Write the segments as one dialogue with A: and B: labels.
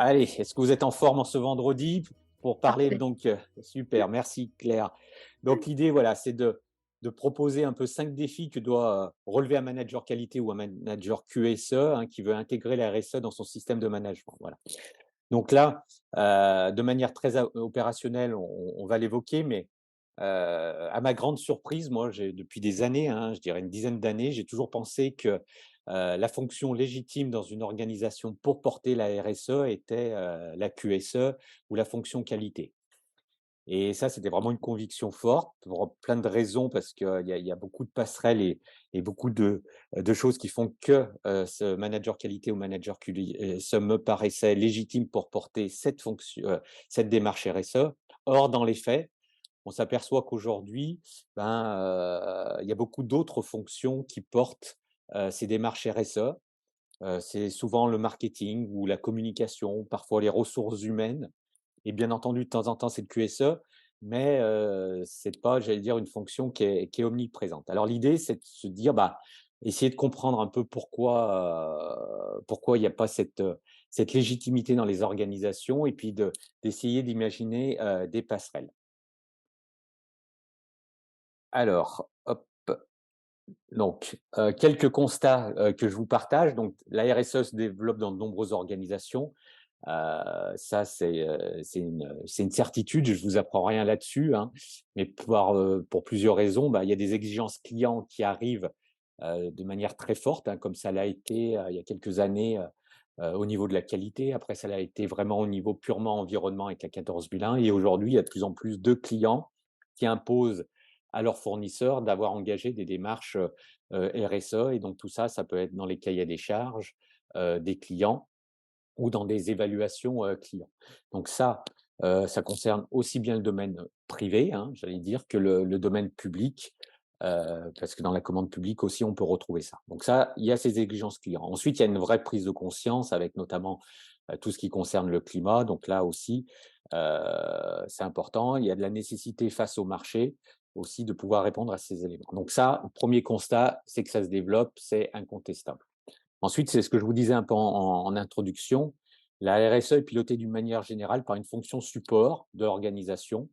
A: Allez, est-ce que vous êtes en forme en ce vendredi pour parler
B: Parfait.
A: donc super, merci Claire. Donc l'idée, voilà, c'est de proposer un peu 5 défis que doit relever un manager qualité ou un manager QSE hein, qui veut intégrer la RSE dans son système de management. Voilà. Donc là, de manière très opérationnelle, on va l'évoquer, mais à ma grande surprise, moi, j'ai depuis des années, hein, je dirais une dizaine d'années, j'ai toujours pensé que la fonction légitime dans une organisation pour porter la RSE était la QSE ou la fonction qualité. Et ça, c'était vraiment une conviction forte pour plein de raisons, parce qu'il y a beaucoup de passerelles et beaucoup de choses qui font que ce manager qualité ou manager QSE me paraissait légitime pour porter cette fonction, cette démarche RSE. Or, dans les faits, on s'aperçoit qu'aujourd'hui, il y a beaucoup d'autres fonctions qui portent ces démarches RSE. C'est souvent le marketing ou la communication, parfois les ressources humaines et bien entendu, de temps en temps, c'est le QSE, mais c'est pas, j'allais dire, une fonction qui est omniprésente. Alors l'idée, c'est de se dire, essayer de comprendre un peu pourquoi il n'y a pas cette légitimité dans les organisations et puis d'essayer d'imaginer des passerelles. Alors, hop, donc, quelques constats que je vous partage. Donc, la RSE se développe dans de nombreuses organisations. Ça, c'est une certitude, je vous apprends rien là-dessus, hein, mais pour plusieurs raisons. Il y a des exigences clients qui arrivent de manière très forte, hein, comme ça l'a été il y a quelques années au niveau de la qualité. Après, ça l'a été vraiment au niveau purement environnement avec la 14001. Et aujourd'hui, il y a de plus en plus de clients qui imposent à leurs fournisseurs d'avoir engagé des démarches RSE. Et donc tout ça, ça peut être dans les cahiers des charges des clients ou dans des évaluations clients. Donc ça concerne aussi bien le domaine privé, hein, j'allais dire, que le domaine public, parce que dans la commande publique aussi, on peut retrouver ça. Donc ça, il y a ces exigences clients. Ensuite, il y a une vraie prise de conscience avec notamment tout ce qui concerne le climat. Donc là aussi, c'est important. Il y a de la nécessité face au marché aussi de pouvoir répondre à ces éléments. Donc ça, le premier constat, c'est que ça se développe, c'est incontestable. Ensuite, c'est ce que je vous disais un peu en introduction, la RSE est pilotée d'une manière générale par une fonction support de l'organisation.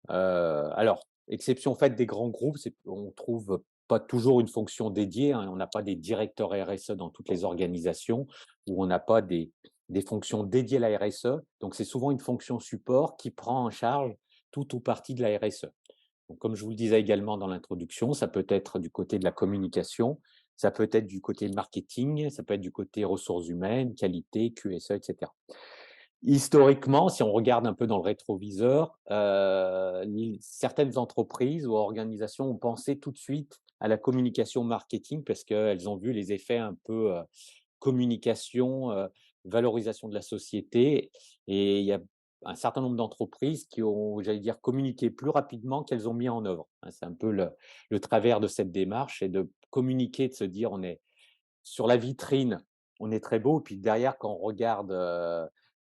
A: Alors, exception faite des grands groupes, on trouve pas toujours une fonction dédiée, hein, on n'a pas des directeurs RSE dans toutes les organisations, ou on n'a pas des fonctions dédiées à la RSE. Donc, c'est souvent une fonction support qui prend en charge tout ou partie de la RSE. Donc, comme je vous le disais également dans l'introduction, ça peut être du côté de la communication, ça peut être du côté marketing, ça peut être du côté ressources humaines, qualité, QSE, etc. Historiquement, si on regarde un peu dans le rétroviseur, certaines entreprises ou organisations ont pensé tout de suite à la communication marketing parce qu'elles ont vu les effets un peu communication, valorisation de la société. Et il y a un certain nombre d'entreprises qui ont, j'allais dire, communiqué plus rapidement qu'elles ont mis en œuvre. Hein. C'est un peu le travers de cette démarche, c'est de communiquer, de se dire on est sur la vitrine, on est très beau, puis derrière, quand on regarde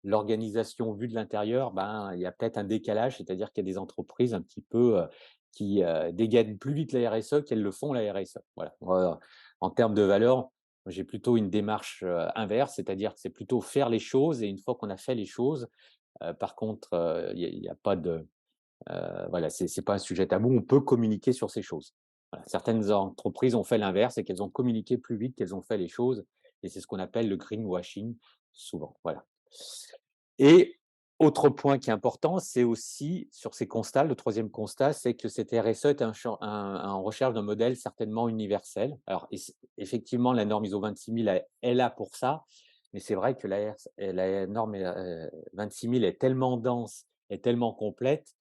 A: l'organisation vue de l'intérieur, il y a peut-être un décalage, c'est-à-dire qu'il y a des entreprises un petit peu qui dégainent plus vite la RSE qu'elles le font la RSE. Voilà. En termes de valeur, j'ai plutôt une démarche inverse, c'est-à-dire que c'est plutôt faire les choses et une fois qu'on a fait les choses, par contre, il y a pas de voilà, c'est pas un sujet tabou, on peut communiquer sur ces choses. Voilà, certaines entreprises ont fait l'inverse et qu'elles ont communiqué plus vite qu'elles ont fait les choses et c'est ce qu'on appelle le greenwashing souvent, voilà. Et autre point qui est important, c'est aussi sur ces constats, le troisième constat, c'est que cette RSE est en recherche d'un modèle certainement universel. Alors effectivement, la norme ISO 26000 est là pour ça, mais c'est vrai que la norme 26000 est tellement dense et tellement complète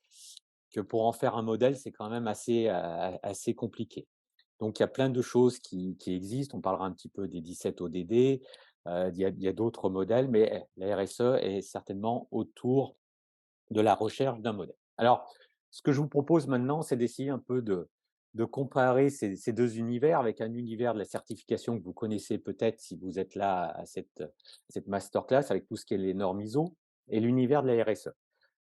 A: que pour en faire un modèle, c'est quand même assez compliqué. Donc, il y a plein de choses qui existent. On parlera un petit peu des 17 ODD. Il y a d'autres modèles, mais la RSE est certainement autour de la recherche d'un modèle. Alors, ce que je vous propose maintenant, c'est d'essayer un peu de comparer ces deux univers avec un univers de la certification que vous connaissez peut-être si vous êtes là à cette masterclass avec tout ce qui est les normes ISO et l'univers de la RSE.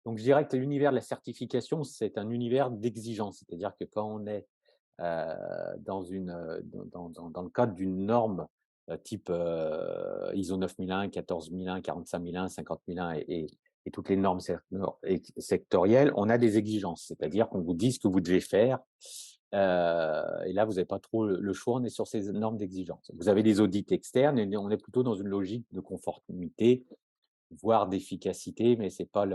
A: Donc, je dirais que l'univers de la certification, c'est un univers d'exigence. C'est-à-dire que quand on est dans le cadre d'une norme type ISO 9001, 14001, 45001, 50001 et toutes les normes sectorielles, on a des exigences, c'est-à-dire qu'on vous dit ce que vous devez faire. Et là, vous n'avez pas trop le choix, on est sur ces normes d'exigence. Vous avez des audits externes et on est plutôt dans une logique de conformité, voire d'efficacité, mais c'est pas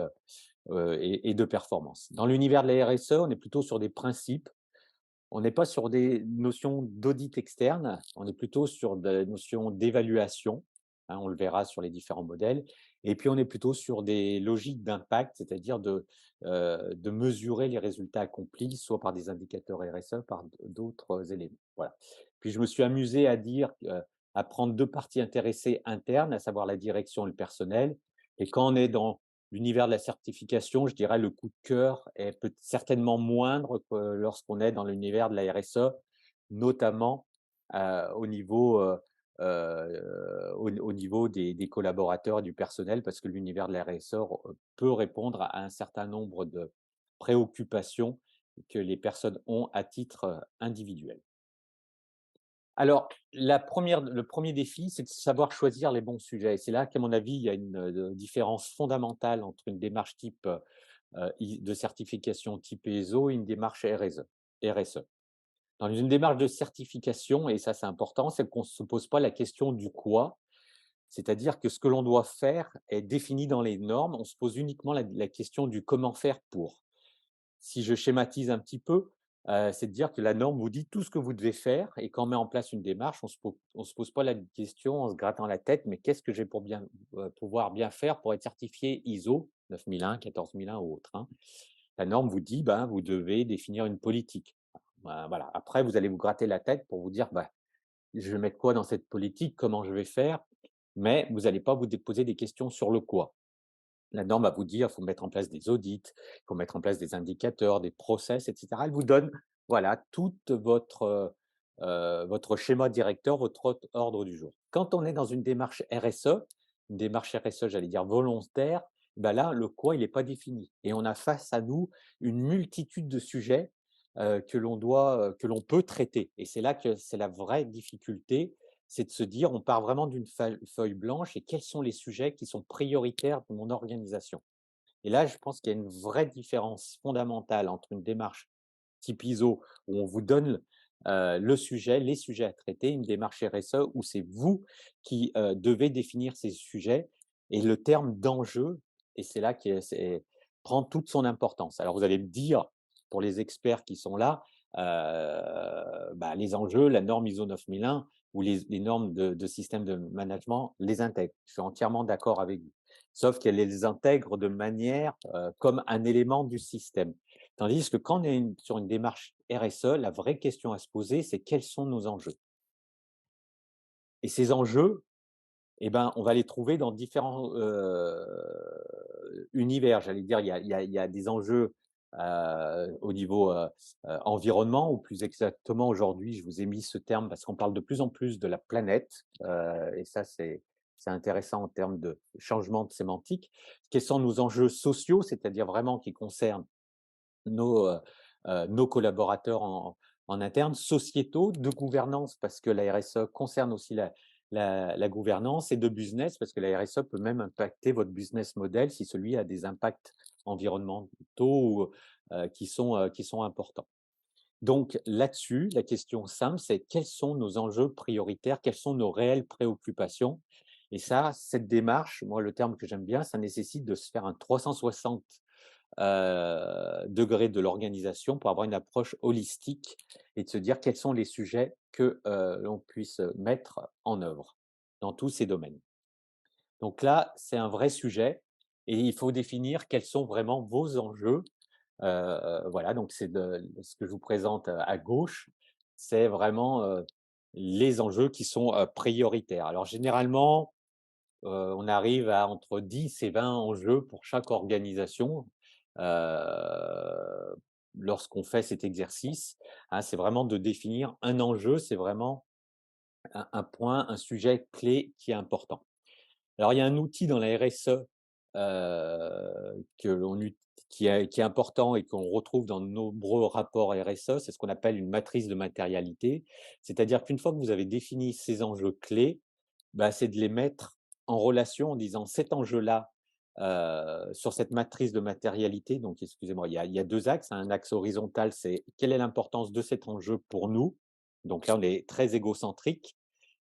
A: et de performance. Dans l'univers de la RSE, on est plutôt sur des principes. On n'est pas sur des notions d'audit externe, on est plutôt sur des notions d'évaluation, hein, on le verra sur les différents modèles. Et puis, on est plutôt sur des logiques d'impact, c'est-à-dire de mesurer les résultats accomplis, soit par des indicateurs RSE, par d'autres éléments. Voilà. Puis, je me suis amusé à dire, à prendre deux parties intéressées internes, à savoir la direction et le personnel. Et quand on est dans l'univers de la certification, je dirais le coup de cœur est certainement moindre que lorsqu'on est dans l'univers de la RSE, notamment au niveau, au niveau des collaborateurs et du personnel, parce que l'univers de la RSE peut répondre à un certain nombre de préoccupations que les personnes ont à titre individuel. Alors, le premier défi, c'est de savoir choisir les bons sujets. Et c'est là qu'à mon avis, il y a une différence fondamentale entre une démarche type de certification type ISO et une démarche RSE. Dans une démarche de certification, et ça c'est important, c'est qu'on ne se pose pas la question du quoi, c'est-à-dire que ce que l'on doit faire est défini dans les normes, on se pose uniquement la question du comment faire pour. Si je schématise un petit peu, c'est de dire que la norme vous dit tout ce que vous devez faire et quand on met en place une démarche, on se pose pas la question en se grattant la tête: «Mais qu'est-ce que j'ai pour bien, pouvoir bien faire pour être certifié ISO 9001, 14001 ou autre», hein? La norme vous dit: ben, vous devez définir une politique. Voilà. Après, vous allez vous gratter la tête pour vous dire: «Bah, je vais mettre quoi dans cette politique? Comment je vais faire?» Mais vous allez pas vous poser des questions sur le quoi. La norme va vous dire, il faut mettre en place des audits, il faut mettre en place des indicateurs, des process, et cetera. Elle vous donne, voilà, tout votre schéma directeur, votre ordre du jour. Quand on est dans une démarche RSE, j'allais dire volontaire, ben là, le quoi, il n'est pas défini. Et on a face à nous une multitude de sujets que l'on peut traiter. Et c'est là que c'est la vraie difficulté, c'est de se dire, on part vraiment d'une feuille blanche et quels sont les sujets qui sont prioritaires pour mon organisation. Et là, je pense qu'il y a une vraie différence fondamentale entre une démarche type ISO où on vous donne le sujet, les sujets à traiter, une démarche RSE où c'est vous qui devez définir ces sujets et le terme d'enjeu, et c'est là que prend toute son importance. Alors vous allez me dire, pour les experts qui sont là, bah, les enjeux, la norme ISO 9001 ou les normes de système de management les intègrent. Je suis entièrement d'accord avec vous. Sauf qu'elle les intègre de manière comme un élément du système. Tandis que quand on est sur une démarche RSE, la vraie question à se poser, c'est quels sont nos enjeux? Et ces enjeux, eh ben, on va les trouver dans différents univers. J'allais dire, il y a des enjeux au niveau environnement, ou plus exactement aujourd'hui, je vous ai mis ce terme parce qu'on parle de plus en plus de la planète, et ça, c'est intéressant en termes de changement de sémantique. Quels sont nos enjeux sociaux, c'est-à-dire vraiment qui concernent nos collaborateurs en interne, sociétaux, de gouvernance, parce que la RSE concerne aussi la gouvernance, et de business, parce que la RSE peut même impacter votre business model si celui a des impacts environnementaux qui sont importants. Donc là-dessus, la question simple, c'est quels sont nos enjeux prioritaires, quelles sont nos réelles préoccupations? Et ça, cette démarche, moi, le terme que j'aime bien, ça nécessite de se faire un 360 degrés de l'organisation pour avoir une approche holistique et de se dire quels sont les sujets que l'on puisse mettre en œuvre dans tous ces domaines. Donc là, c'est un vrai sujet et il faut définir quels sont vraiment vos enjeux. Voilà, donc c'est ce que je vous présente à gauche, c'est vraiment les enjeux qui sont prioritaires. Alors généralement, on arrive à entre 10 et 20 enjeux pour chaque organisation, lorsqu'on fait cet exercice, hein. C'est vraiment de définir un enjeu, c'est vraiment un point, un sujet clé qui est important. Alors il y a un outil dans la RSE, que l'on ut qui est important et qu'on retrouve dans de nombreux rapports RSE, c'est ce qu'on appelle une matrice de matérialité. C'est-à-dire qu'une fois que vous avez défini ces enjeux clés, Bah, c'est de les mettre en relation en disant: «Cet enjeu-là, sur cette matrice de matérialité», donc excusez-moi, il y a 2 axes. Un axe horizontal, c'est quelle est l'importance de cet enjeu pour nous? Donc là, on est très égocentrique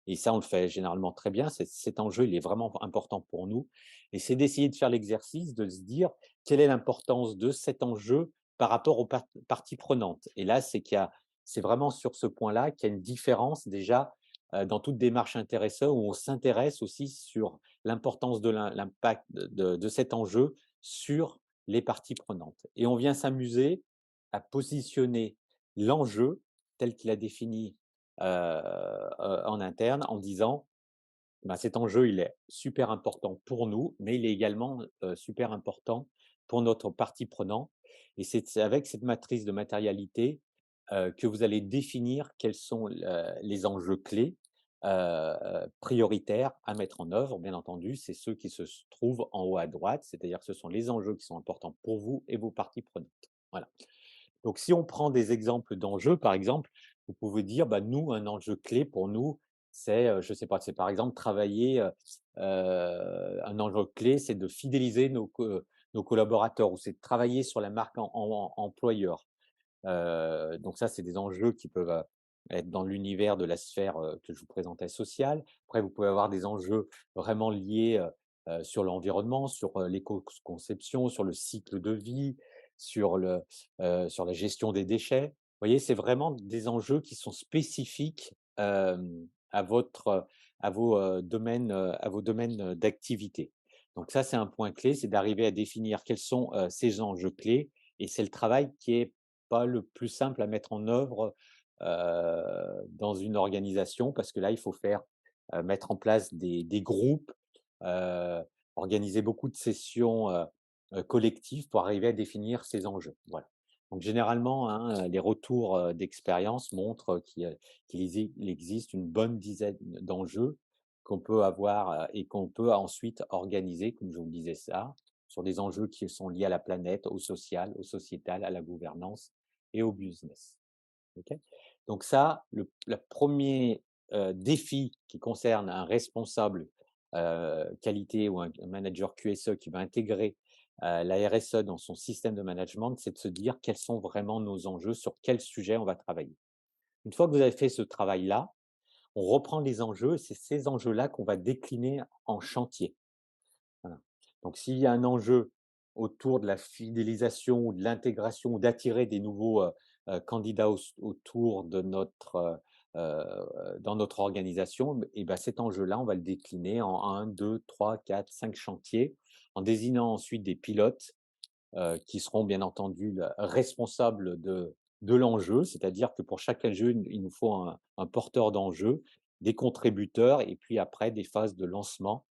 A: et ça, on le fait généralement très bien. Cet enjeu, il est vraiment important pour nous et c'est d'essayer de faire l'exercice de se dire: «Quelle est l'importance de cet enjeu par rapport aux parties prenantes?» Et là, c'est vraiment sur ce point-là qu'il y a une différence déjà dans toute démarche intéresseur où on s'intéresse aussi sur l'importance de l'impact de cet enjeu sur les parties prenantes. Et on vient s'amuser à positionner l'enjeu tel qu'il a défini en interne en disant ben, cet enjeu, il est super important pour nous, mais il est également super important pour notre partie prenante. Et c'est avec cette matrice de matérialité que vous allez définir quels sont les enjeux clés prioritaires à mettre en œuvre. Bien entendu, c'est ceux qui se trouvent en haut à droite, c'est-à-dire que ce sont les enjeux qui sont importants pour vous et vos parties prenantes. Voilà. Donc, si on prend des exemples d'enjeux, par exemple, vous pouvez dire, bah, nous, un enjeu clé pour nous, c'est, je sais pas, c'est par exemple travailler, un enjeu clé, c'est de fidéliser nos collaborateurs ou c'est de travailler sur la marque employeur. Donc ça, c'est des enjeux qui peuvent, être dans l'univers de la sphère, que je vous présentais sociale. Après, vous pouvez avoir des enjeux vraiment liés, sur l'environnement, sur, l'éco-conception, sur le cycle de vie, sur la gestion des déchets. Vous voyez, c'est vraiment des enjeux qui sont spécifiques, à votre, à vos domaines, d'activité. Donc ça, c'est un point clé, c'est d'arriver à définir quels sont, ces enjeux clés et c'est le travail qui est pas le plus simple à mettre en œuvre, dans une organisation parce que là, il faut faire, mettre en place des groupes, heu, organiser beaucoup de sessions, collectives pour arriver à définir ces enjeux. Voilà. Donc généralement, hein, les retours, d'expérience montrent qu'il existe une bonne dizaine d'enjeux qu'on peut avoir, et qu'on peut ensuite organiser, comme je vous le disais ça, sur des enjeux qui sont liés à la planète, au social, au sociétal, à la gouvernance et au business. OK? Donc ça, le 1er, défi qui concerne un responsable, qualité ou un manager QSE qui va intégrer, la RSE dans son système de management, c'est de se dire quels sont vraiment nos enjeux, sur quel sujet on va travailler. Une fois que vous avez fait ce travail-là, on reprend les enjeux et c'est ces enjeux-là qu'on va décliner en chantier. Voilà. Donc s'il y a un enjeu autour de la fidélisation ou de l'intégration ou d'attirer des nouveaux, candidats autour de dans notre organisation et ben cet enjeu-là, on va le décliner en 1, 2, 3, 4, 5 chantiers, en désignant ensuite des pilotes, qui seront bien entendu le responsables de l'enjeu. C'est-à-dire que pour chaque enjeu, il nous faut un porteur d'enjeu, des contributeurs et puis après des phases de lancement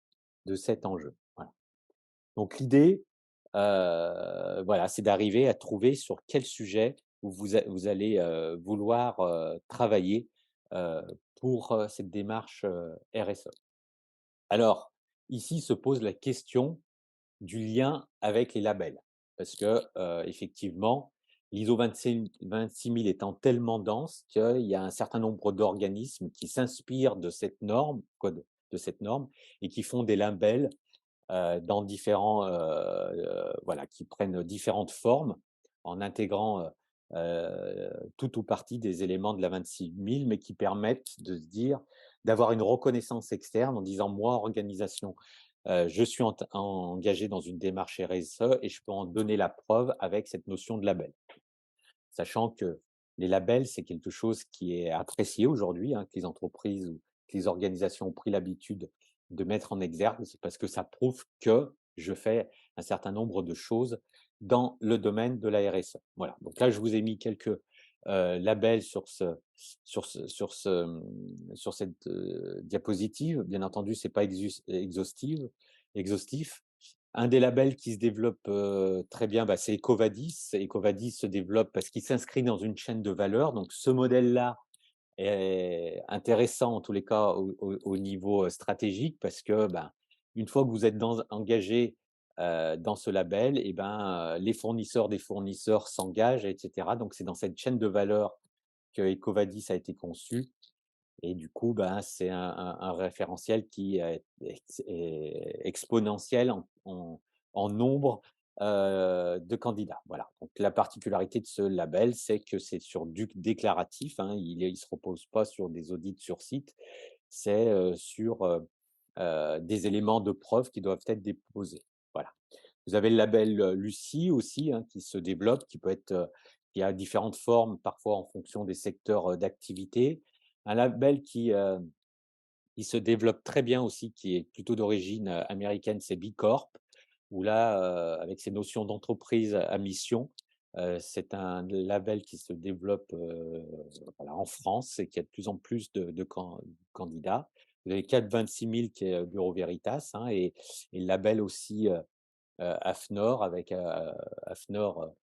A: de cet enjeu. Voilà. Donc l'idée, voilà, c'est d'arriver à trouver sur quel sujet vous allez, vouloir, travailler, heu, pour, cette démarche, RSE. Alors, ici se pose la question du lien avec les labels. Parce que, effectivement, l'ISO 26000 étant tellement dense qu'il y a un certain nombre d'organismes qui s'inspirent de cette norme, de cette norme et qui font des labels dans différents, voilà, qui prennent différentes formes en intégrant, tout ou partie des éléments de la 26000, mais qui permettent de se dire d'avoir une reconnaissance externe en disant: «Moi, organisation, je suis engagé dans une démarche RSE et je peux en donner la preuve avec cette notion de label». Sachant que les labels, c'est quelque chose qui est apprécié aujourd'hui, hein, que les entreprises ou que les organisations ont pris l'habitude de mettre en exergue. C'est parce que ça prouve que je fais un certain nombre de choses dans le domaine de la RSE. Voilà, donc là, je vous ai mis quelques, labels sur cette, diapositive. Bien entendu, c'est pas exhaustif. Un des labels qui se développe, très bien, bah, c'est EcoVadis. EcoVadis se développe parce qu'il s'inscrit dans une chaîne de valeur. Donc ce modèle-là est intéressant en tous les cas au niveau, stratégique parce que, ben, une fois que vous êtes engagé, dans ce label et ben, les fournisseurs des fournisseurs s'engagent et cetera. Donc c'est dans cette chaîne de valeur que EcoVadis a été conçu et du coup, ben, c'est un référentiel qui est exponentiel en nombre, de candidats. Voilà, donc la particularité de ce label, c'est que c'est sur du déclaratif, hein, il se repose pas sur des audits sur site, c'est, sur, des éléments de preuve qui doivent être déposés. Voilà. Vous avez le label, Lucie aussi, hein, qui se développe, qui a différentes formes, parfois en fonction des secteurs, d'activité. Un label qui se développe très bien aussi, qui est plutôt d'origine, américaine, c'est B Corp, où là, avec ces notions d'entreprise à mission, c'est un label qui se développe, voilà, en France et qui a de plus en plus de candidats. Vous avez CAC 26 000 qui est, Bureau Veritas, hein, et le label aussi, AFNOR avec, AFNOR,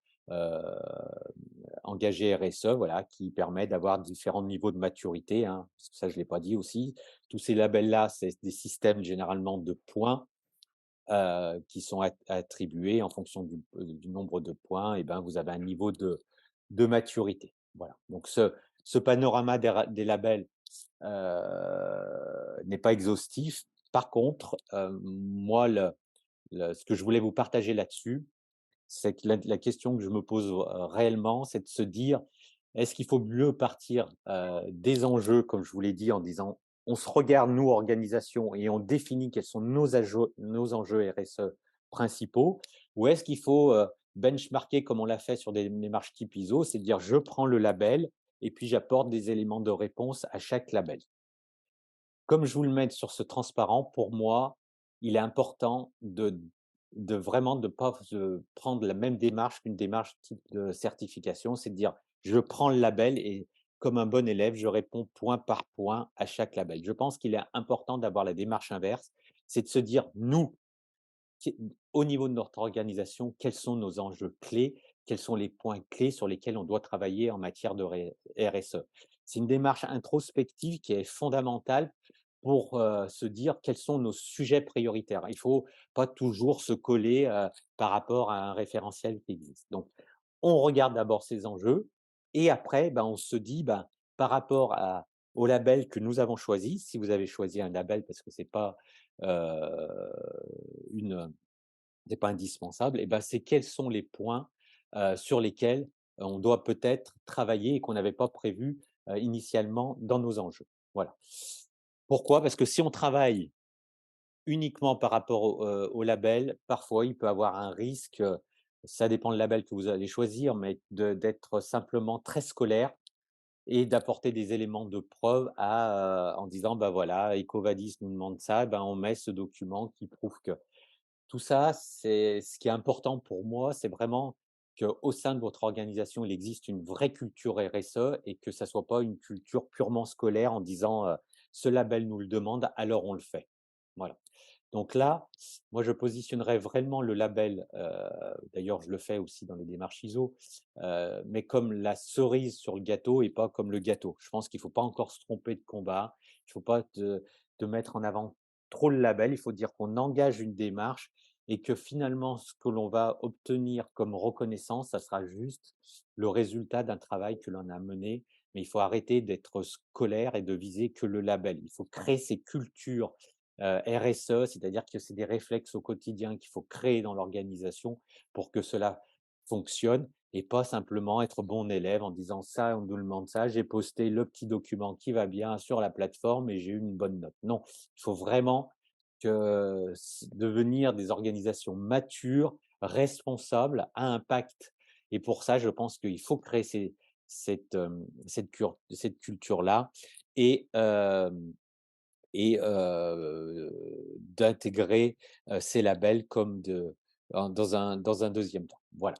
A: engagé RSE, voilà, qui permet d'avoir différents niveaux de maturité, hein, parce que ça, je ne l'ai pas dit aussi. Tous ces labels-là, c'est des systèmes généralement de points, qui sont attribués en fonction du nombre de points. Et ben, vous avez un niveau de maturité. Voilà. Donc, ce panorama des labels n'est pas exhaustif. Par contre, moi, ce que je voulais vous partager là-dessus, c'est que la question que je me pose, réellement, c'est de se dire: «Est-ce qu'il faut mieux partir, des enjeux?» comme je vous l'ai dit, en disant: «On se regarde nous, organisation, et on définit quels sont nos enjeux RSE principaux», ou est-ce qu'il faut, benchmarker comme on l'a fait sur des démarches type ISO, c'est à dire: «Je prends le label et puis j'apporte des éléments de réponse à chaque label». Comme je vous le mets sur ce transparent, pour moi, il est important de vraiment de pas se prendre la même démarche qu'une démarche type de certification. C'est de dire: «Je prends le label et comme un bon élève, je réponds point par point à chaque label». Je pense qu'il est important d'avoir la démarche inverse, c'est de se dire: «Nous, qui au niveau de notre organisation, quels sont nos enjeux clés? Quels sont les points clés sur lesquels on doit travailler en matière de RSE?» C'est une démarche introspective qui est fondamentale pour, se dire quels sont nos sujets prioritaires. Il ne faut pas toujours se coller, par rapport à un référentiel qui existe. Donc, on regarde d'abord ces enjeux et après, ben, on se dit, ben, par rapport au label que nous avons choisi, si vous avez choisi un label parce que heu, une, c'est pas indispensable, et ben, c'est quels sont les points, sur lesquels on doit peut-être travailler et qu'on n'avait pas prévu, initialement dans nos enjeux. Voilà. Pourquoi? Parce que si on travaille uniquement par rapport au label, parfois il peut avoir un risque, ça dépend le label que vous allez choisir, mais d'être simplement très scolaire et d'apporter des éléments de preuve en disant: «Bah, voilà, EcoVadis nous demande ça, ben, on met ce document qui prouve que». Tout ça, c'est ce qui est important pour moi, c'est vraiment qu'au sein de votre organisation, il existe une vraie culture RSE et que ça soit pas une culture purement scolaire en disant, «Ce label nous le demande, alors on le fait». Voilà. Donc là, moi, je positionnerais vraiment le label, d'ailleurs, je le fais aussi dans les démarches ISO, mais comme la cerise sur le gâteau et pas comme le gâteau. Je pense qu'il ne faut pas encore se tromper de combat. Il ne faut pas te mettre en avant trop le label. Il faut dire qu'on engage une démarche et que finalement, ce que l'on va obtenir comme reconnaissance, ça sera juste le résultat d'un travail que l'on a mené. Mais il faut arrêter d'être scolaire et de viser que le label. Il faut créer ces cultures RSE, c'est-à-dire que c'est des réflexes au quotidien qu'il faut créer dans l'organisation pour que cela fonctionne et pas simplement être bon élève en disant: «Ça, on nous demande ça, j'ai posté le petit document qui va bien sur la plateforme et j'ai eu une bonne note». Non, il faut vraiment devenir des organisations matures, responsables, à impact, et pour ça, je pense qu'il faut créer cette culture-là et d'intégrer, ces labels comme dans un 2e temps. Voilà.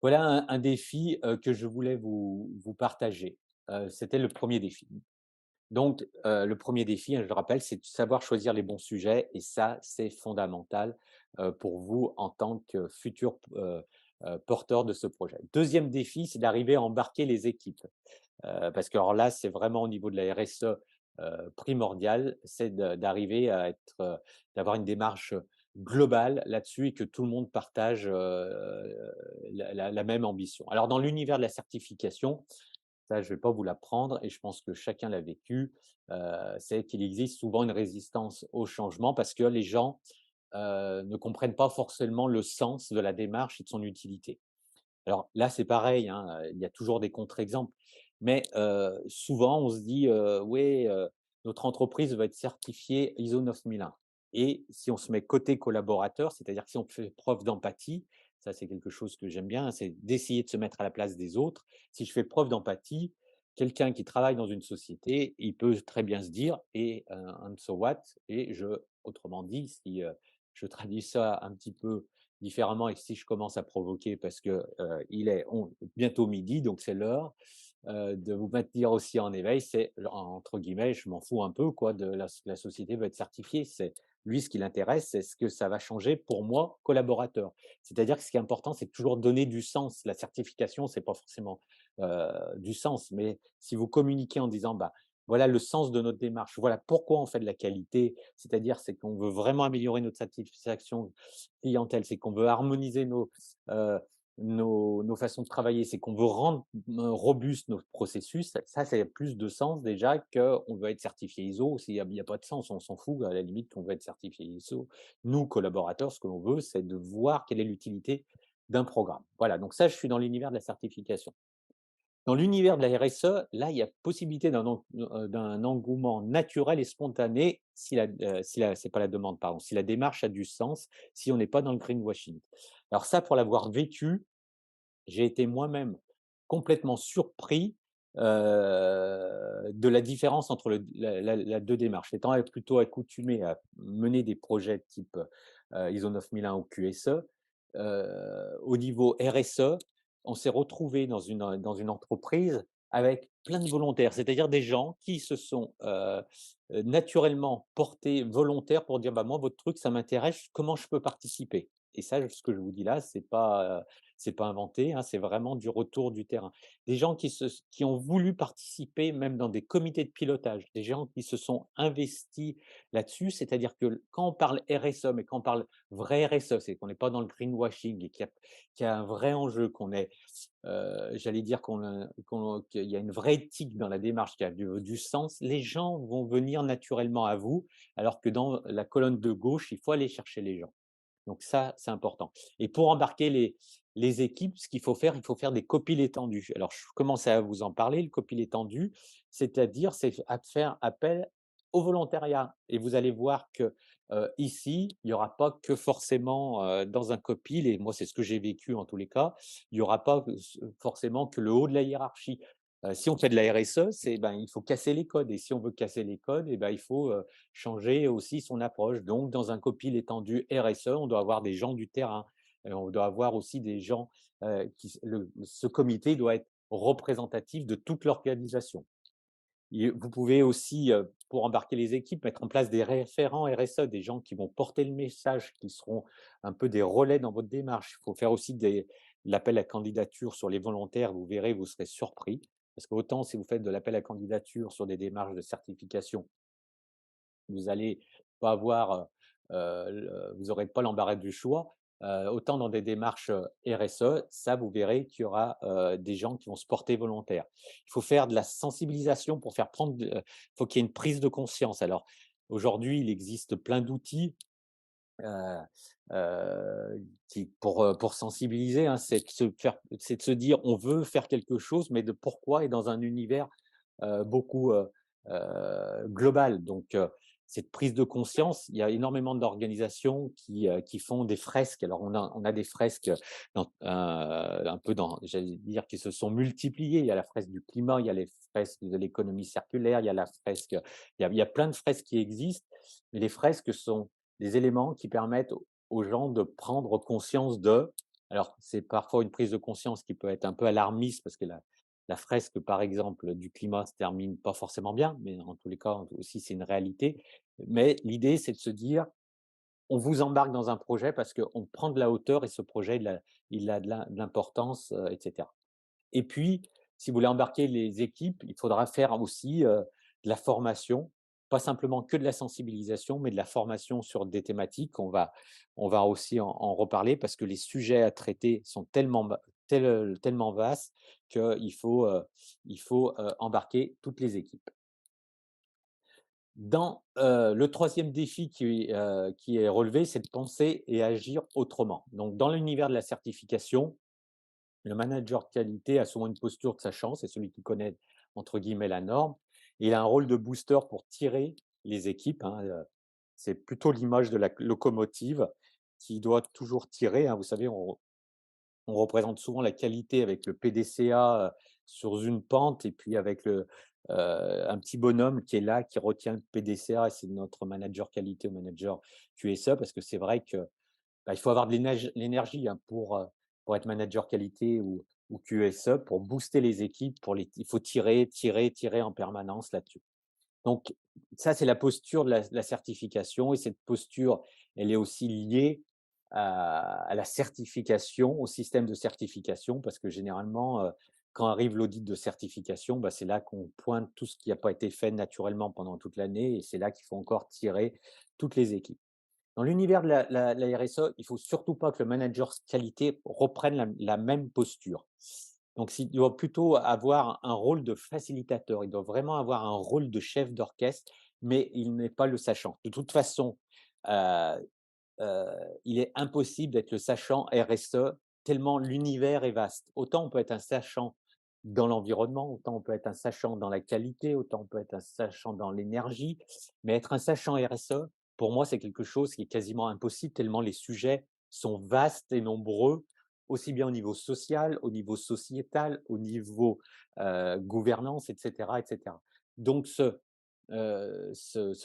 A: Voilà un défi, que je voulais vous partager. C'était le premier défi. Donc, le premier défi, hein, je le rappelle, c'est de savoir choisir les bons sujets, et ça, c'est fondamental, pour vous en tant que futur porteur de ce projet. Deuxième défi, c'est d'arriver à embarquer les équipes. Parce que alors là, c'est vraiment au niveau de la RSE, primordial, c'est d'arriver à d'avoir une démarche globale là-dessus et que tout le monde partage, la même ambition. Alors dans l'univers de la certification, Ça, je ne vais pas vous l'apprendre et je pense que chacun l'a vécu. C'est qu'il existe souvent une résistance au changement parce que les gens, ne comprennent pas forcément le sens de la démarche et de son utilité. Alors là, c'est pareil, hein, il y a toujours des contre-exemples, mais souvent on se dit, «Ouais, notre entreprise va être certifiée ISO 9001» et si on se met côté collaborateur, c'est-à-dire que si on fait preuve d'empathie, ça c'est quelque chose que j'aime bien, hein, c'est d'essayer de se mettre à la place des autres. Si je fais preuve d'empathie, quelqu'un qui travaille dans une société, il peut très bien se dire: «Et and so what?» et autrement dit, si, je traduis ça un petit peu différemment et si je commence à provoquer parce que, il est bientôt midi, donc c'est l'heure, de vous maintenir aussi en éveil, c'est entre guillemets, «je m'en fous un peu quoi de la société va être certifiée». C'est lui ce qui l'intéresse, c'est ce que ça va changer pour moi, collaborateur. C'est-à-dire que ce qui est important, c'est toujours donner du sens. La certification, c'est pas forcément, du sens, mais si vous communiquez en disant: «Bah, voilà le sens de notre démarche, voilà pourquoi on fait de la qualité», c'est-à-dire c'est qu'on veut vraiment améliorer notre satisfaction clientèle, c'est qu'on veut harmoniser heu, nos façons de travailler, c'est qu'on veut rendre, robustes nos processus. Ça a plus de sens déjà qu'on veut être certifié ISO. Il y a pas de sens, on s'en fout à la limite qu'on veut être certifié ISO. Nous, collaborateurs, ce que l'on veut, c'est de voir quelle est l'utilité d'un programme. Voilà, donc ça, je suis dans l'univers de la certification. Dans l'univers de la RSE, là, il y a possibilité d'un engouement naturel et spontané si la c'est pas la demande, pardon, si la démarche a du sens, si on n'est pas dans le greenwashing. Alors ça, pour l'avoir vécu, j'ai été moi-même complètement surpris, de la différence entre la 2 démarches. Étant plutôt accoutumé à mener des projets type, ISO 9001 ou QSE, au niveau RSE, on s'est retrouvé dans une entreprise avec plein de volontaires. C'est-à-dire des gens qui se sont, naturellement portés volontaires pour dire: «Bah, moi, votre truc, ça m'intéresse, comment je peux participer?» et ça, ce que je vous dis là, c'est pas inventé, hein, c'est vraiment du retour du terrain. Des gens qui ont voulu participer même dans des comités de pilotage, des gens qui se sont investis là-dessus. C'est-à-dire que quand on parle RSE, mais quand on parle vrai RSE, c'est qu'on n'est pas dans le greenwashing et qu'il y a un vrai enjeu, j'allais dire qu'il y a une vraie éthique dans la démarche, qu'il y a du sens, les gens vont venir naturellement à vous, alors que dans la colonne de gauche, il faut aller chercher les gens. Donc ça, c'est important et pour embarquer les équipes, ce qu'il faut faire, il faut faire des copiles étendues. Alors je commence à vous en parler, le copil étendu, c'est-à-dire c'est à faire appel au volontariat et vous allez voir que, ici, il y aura pas que forcément, dans un copil et moi c'est ce que j'ai vécu en tous les cas, il y aura pas forcément que le haut de la hiérarchie. Si on fait de la RSE, il faut casser les codes et si on veut casser les codes et ben, il faut, changer aussi son approche. Donc, dans un copil étendu RSE, on doit avoir des gens du terrain. On doit avoir aussi des gens, ce comité doit être représentatif de toute l'organisation. Vous pouvez aussi, pour embarquer les équipes, mettre en place des référents RSE, des gens qui vont porter le message, qui seront un peu des relais dans votre démarche. Il faut faire aussi l'appel à candidature sur les volontaires, vous verrez, vous serez surpris. Parce qu'autant si vous faites de l'appel à candidature sur des démarches de certification, vous allez pas avoir, vous aurez pas l'embarras du choix. Autant dans des démarches, RSE, ça vous verrez qu'il y aura, des gens qui vont se porter volontaires. Il faut faire de la sensibilisation pour faire prendre il faut qu'il y ait une prise de conscience. Alors aujourd'hui, il existe plein d'outils, heu pour sensibiliser, hein. C'est de se dire: «On veut faire quelque chose, mais de pourquoi?» et dans un univers beaucoup, global. Donc, cette prise de conscience, il y a énormément d'organisations qui font des fresques. Alors on a des fresques un peu j'allais dire, qui se sont multipliées. Il y a la fresque du climat, il y a les fresques de l'économie circulaire, il y a la fresque il y a plein de fresques qui existent, mais les fresques sont des éléments qui permettent aux gens de prendre conscience alors c'est parfois une prise de conscience qui peut être un peu alarmiste parce que la fresque, par exemple, du climat se termine pas forcément bien, mais en tous les cas aussi c'est une réalité. Mais l'idée, c'est de se dire: «On vous embarque dans un projet parce qu'on prend de la hauteur et ce projet il a de l'importance», et cetera. Et puis, si vous voulez embarquer les équipes, il faudra faire aussi, de la formation, pas simplement que de la sensibilisation, mais de la formation sur des thématiques. On va aussi en reparler parce que les sujets à traiter sont tellement vaste qu'il faut embarquer toutes les équipes. Le troisième défi qui est relevé, c'est de penser et agir autrement. Donc dans l'univers de la certification, le manager de qualité a souvent une posture de sachant, c'est celui qui connaît entre guillemets «la norme». Il a un rôle de booster pour tirer les équipes, hein, c'est plutôt l'image de la locomotive qui doit toujours tirer, hein. Vous savez, on représente souvent la qualité avec le PDCA, sur une pente et puis avec un petit bonhomme qui est là, qui retient le PDCA et c'est notre manager qualité ou manager QSE parce que c'est vrai que, bah, il faut avoir de l'énergie, hein, pour être manager qualité ou QSE, pour booster les équipes, il faut tirer, tirer, tirer en permanence là-dessus. Donc ça, c'est la posture de la certification et cette posture, elle est aussi liée à la certification, au système de certification parce que généralement, quand arrive l'audit de certification, bah, c'est là qu'on pointe tout ce qui n'a pas été fait naturellement pendant toute l'année et c'est là qu'il faut encore tirer toutes les équipes. Dans l'univers de la RSE, il faut surtout pas que le manager qualité reprenne la même posture. Donc il doit plutôt avoir un rôle de facilitateur, il doit vraiment avoir un rôle de chef d'orchestre, mais il n'est pas le sachant. De toute façon, heu il est impossible d'être le sachant RSE tellement l'univers est vaste. Autant on peut être un sachant dans l'environnement, autant on peut être un sachant dans la qualité, autant on peut être un sachant dans l'énergie, mais être un sachant RSE, pour moi, c'est quelque chose qui est quasiment impossible tellement les sujets sont vastes et nombreux, aussi bien au niveau social, au niveau sociétal, au niveau, gouvernance et cetera et cetera. Donc ce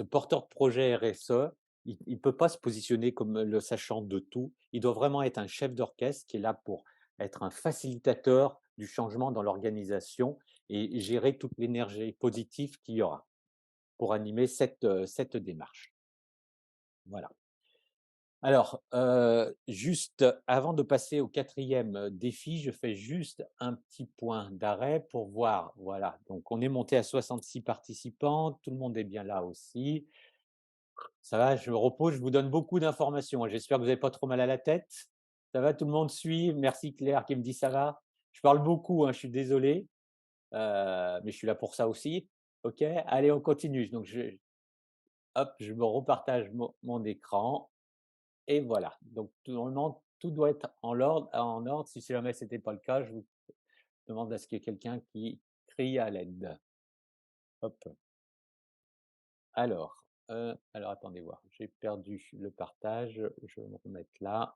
A: porteur de projet RSE, il ne peut pas se positionner comme le sachant de tout. Il doit vraiment être un chef d'orchestre qui est là pour être un facilitateur du changement dans l'organisation et gérer toute l'énergie positive qu'il y aura pour animer cette démarche. Voilà. Alors, juste avant de passer au quatrième défi, je fais juste un petit point d'arrêt pour voir, voilà, donc on est monté à 66 participants, tout le monde est bien là aussi. Ça va, je me repose, je vous donne beaucoup d'informations, hein. J'espère que vous n'avez pas trop mal à la tête. Ça va, tout le monde suit? Merci Claire qui me dit: «Ça va». Je parle beaucoup, hein, je suis désolé, mais je suis là pour ça aussi. OK, allez, on continue. Donc hop, je me repartage mon écran et voilà. Donc normalement, tout doit être en ordre. Si jamais ce n'était pas le cas, je vous demande à ce qu'il y ait quelqu'un qui crie à l'aide. Hop, alors attendez voir, j'ai perdu le partage, je vais me remettre là.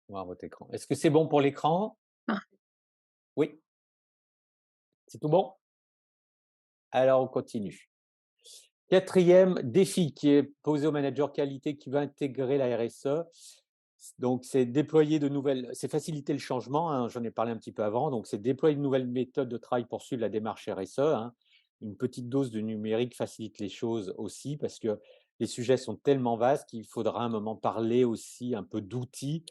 A: Voir votre écran. Est-ce que c'est bon pour l'écran?
B: Ah,
A: Oui, c'est tout bon? Alors on continue. Quatrième défi qui est posé au manager qualité qui va intégrer la RSE. Donc c'est faciliter le changement, hein, j'en ai parlé un petit peu avant. Donc c'est déployer de nouvelles méthodes de travail pour suivre la démarche RSE, hein. Une petite dose de numérique facilite les choses aussi parce que les sujets sont tellement vastes qu'il faudra à un moment parler aussi un peu d'outils,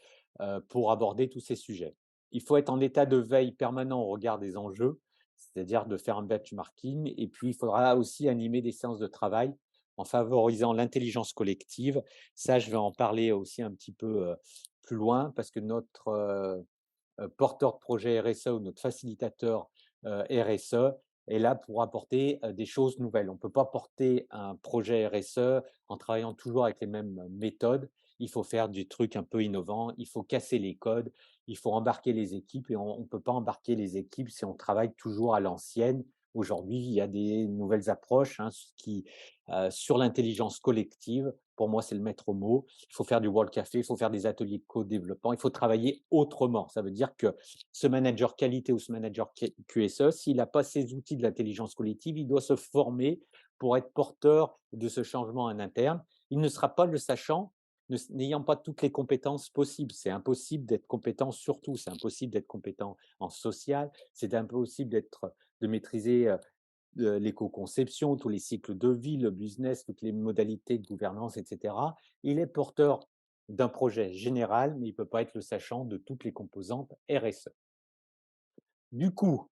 A: pour aborder tous ces sujets. Il faut être en état de veille permanent au regard des enjeux, c'est-à-dire de faire un benchmarking et puis il faudra aussi animer des séances de travail en favorisant l'intelligence collective. Ça, je vais en parler aussi un petit peu, plus loin parce que notre, porteur de projet RSE ou notre facilitateur, RSE est là pour apporter, des choses nouvelles. On ne peut pas porter un projet RSE en travaillant toujours avec les mêmes méthodes. Il faut faire des trucs un peu innovants, il faut casser les codes, il faut embarquer les équipes et on ne peut pas embarquer les équipes si on travaille toujours à l'ancienne. Aujourd'hui, il y a des nouvelles approches, hein, sur l'intelligence collective. Pour moi, c'est le maître mot. Il faut faire du World Café, il faut faire des ateliers de co-développement, il faut travailler autrement. Ça veut dire que ce manager qualité ou ce manager QSE, s'il n'a pas ces outils de l'intelligence collective, il doit se former pour être porteur de ce changement en interne. Il ne sera pas le sachant n'ayant pas toutes les compétences possibles. C'est impossible d'être compétent sur tout. C'est impossible d'être compétent en social. C'est impossible de maîtriser l'éco-conception, tous les cycles de vie, le business, toutes les modalités de gouvernance, etc. Il est porteur d'un projet général, mais il ne peut pas être le sachant de toutes les composantes RSE. Du coup,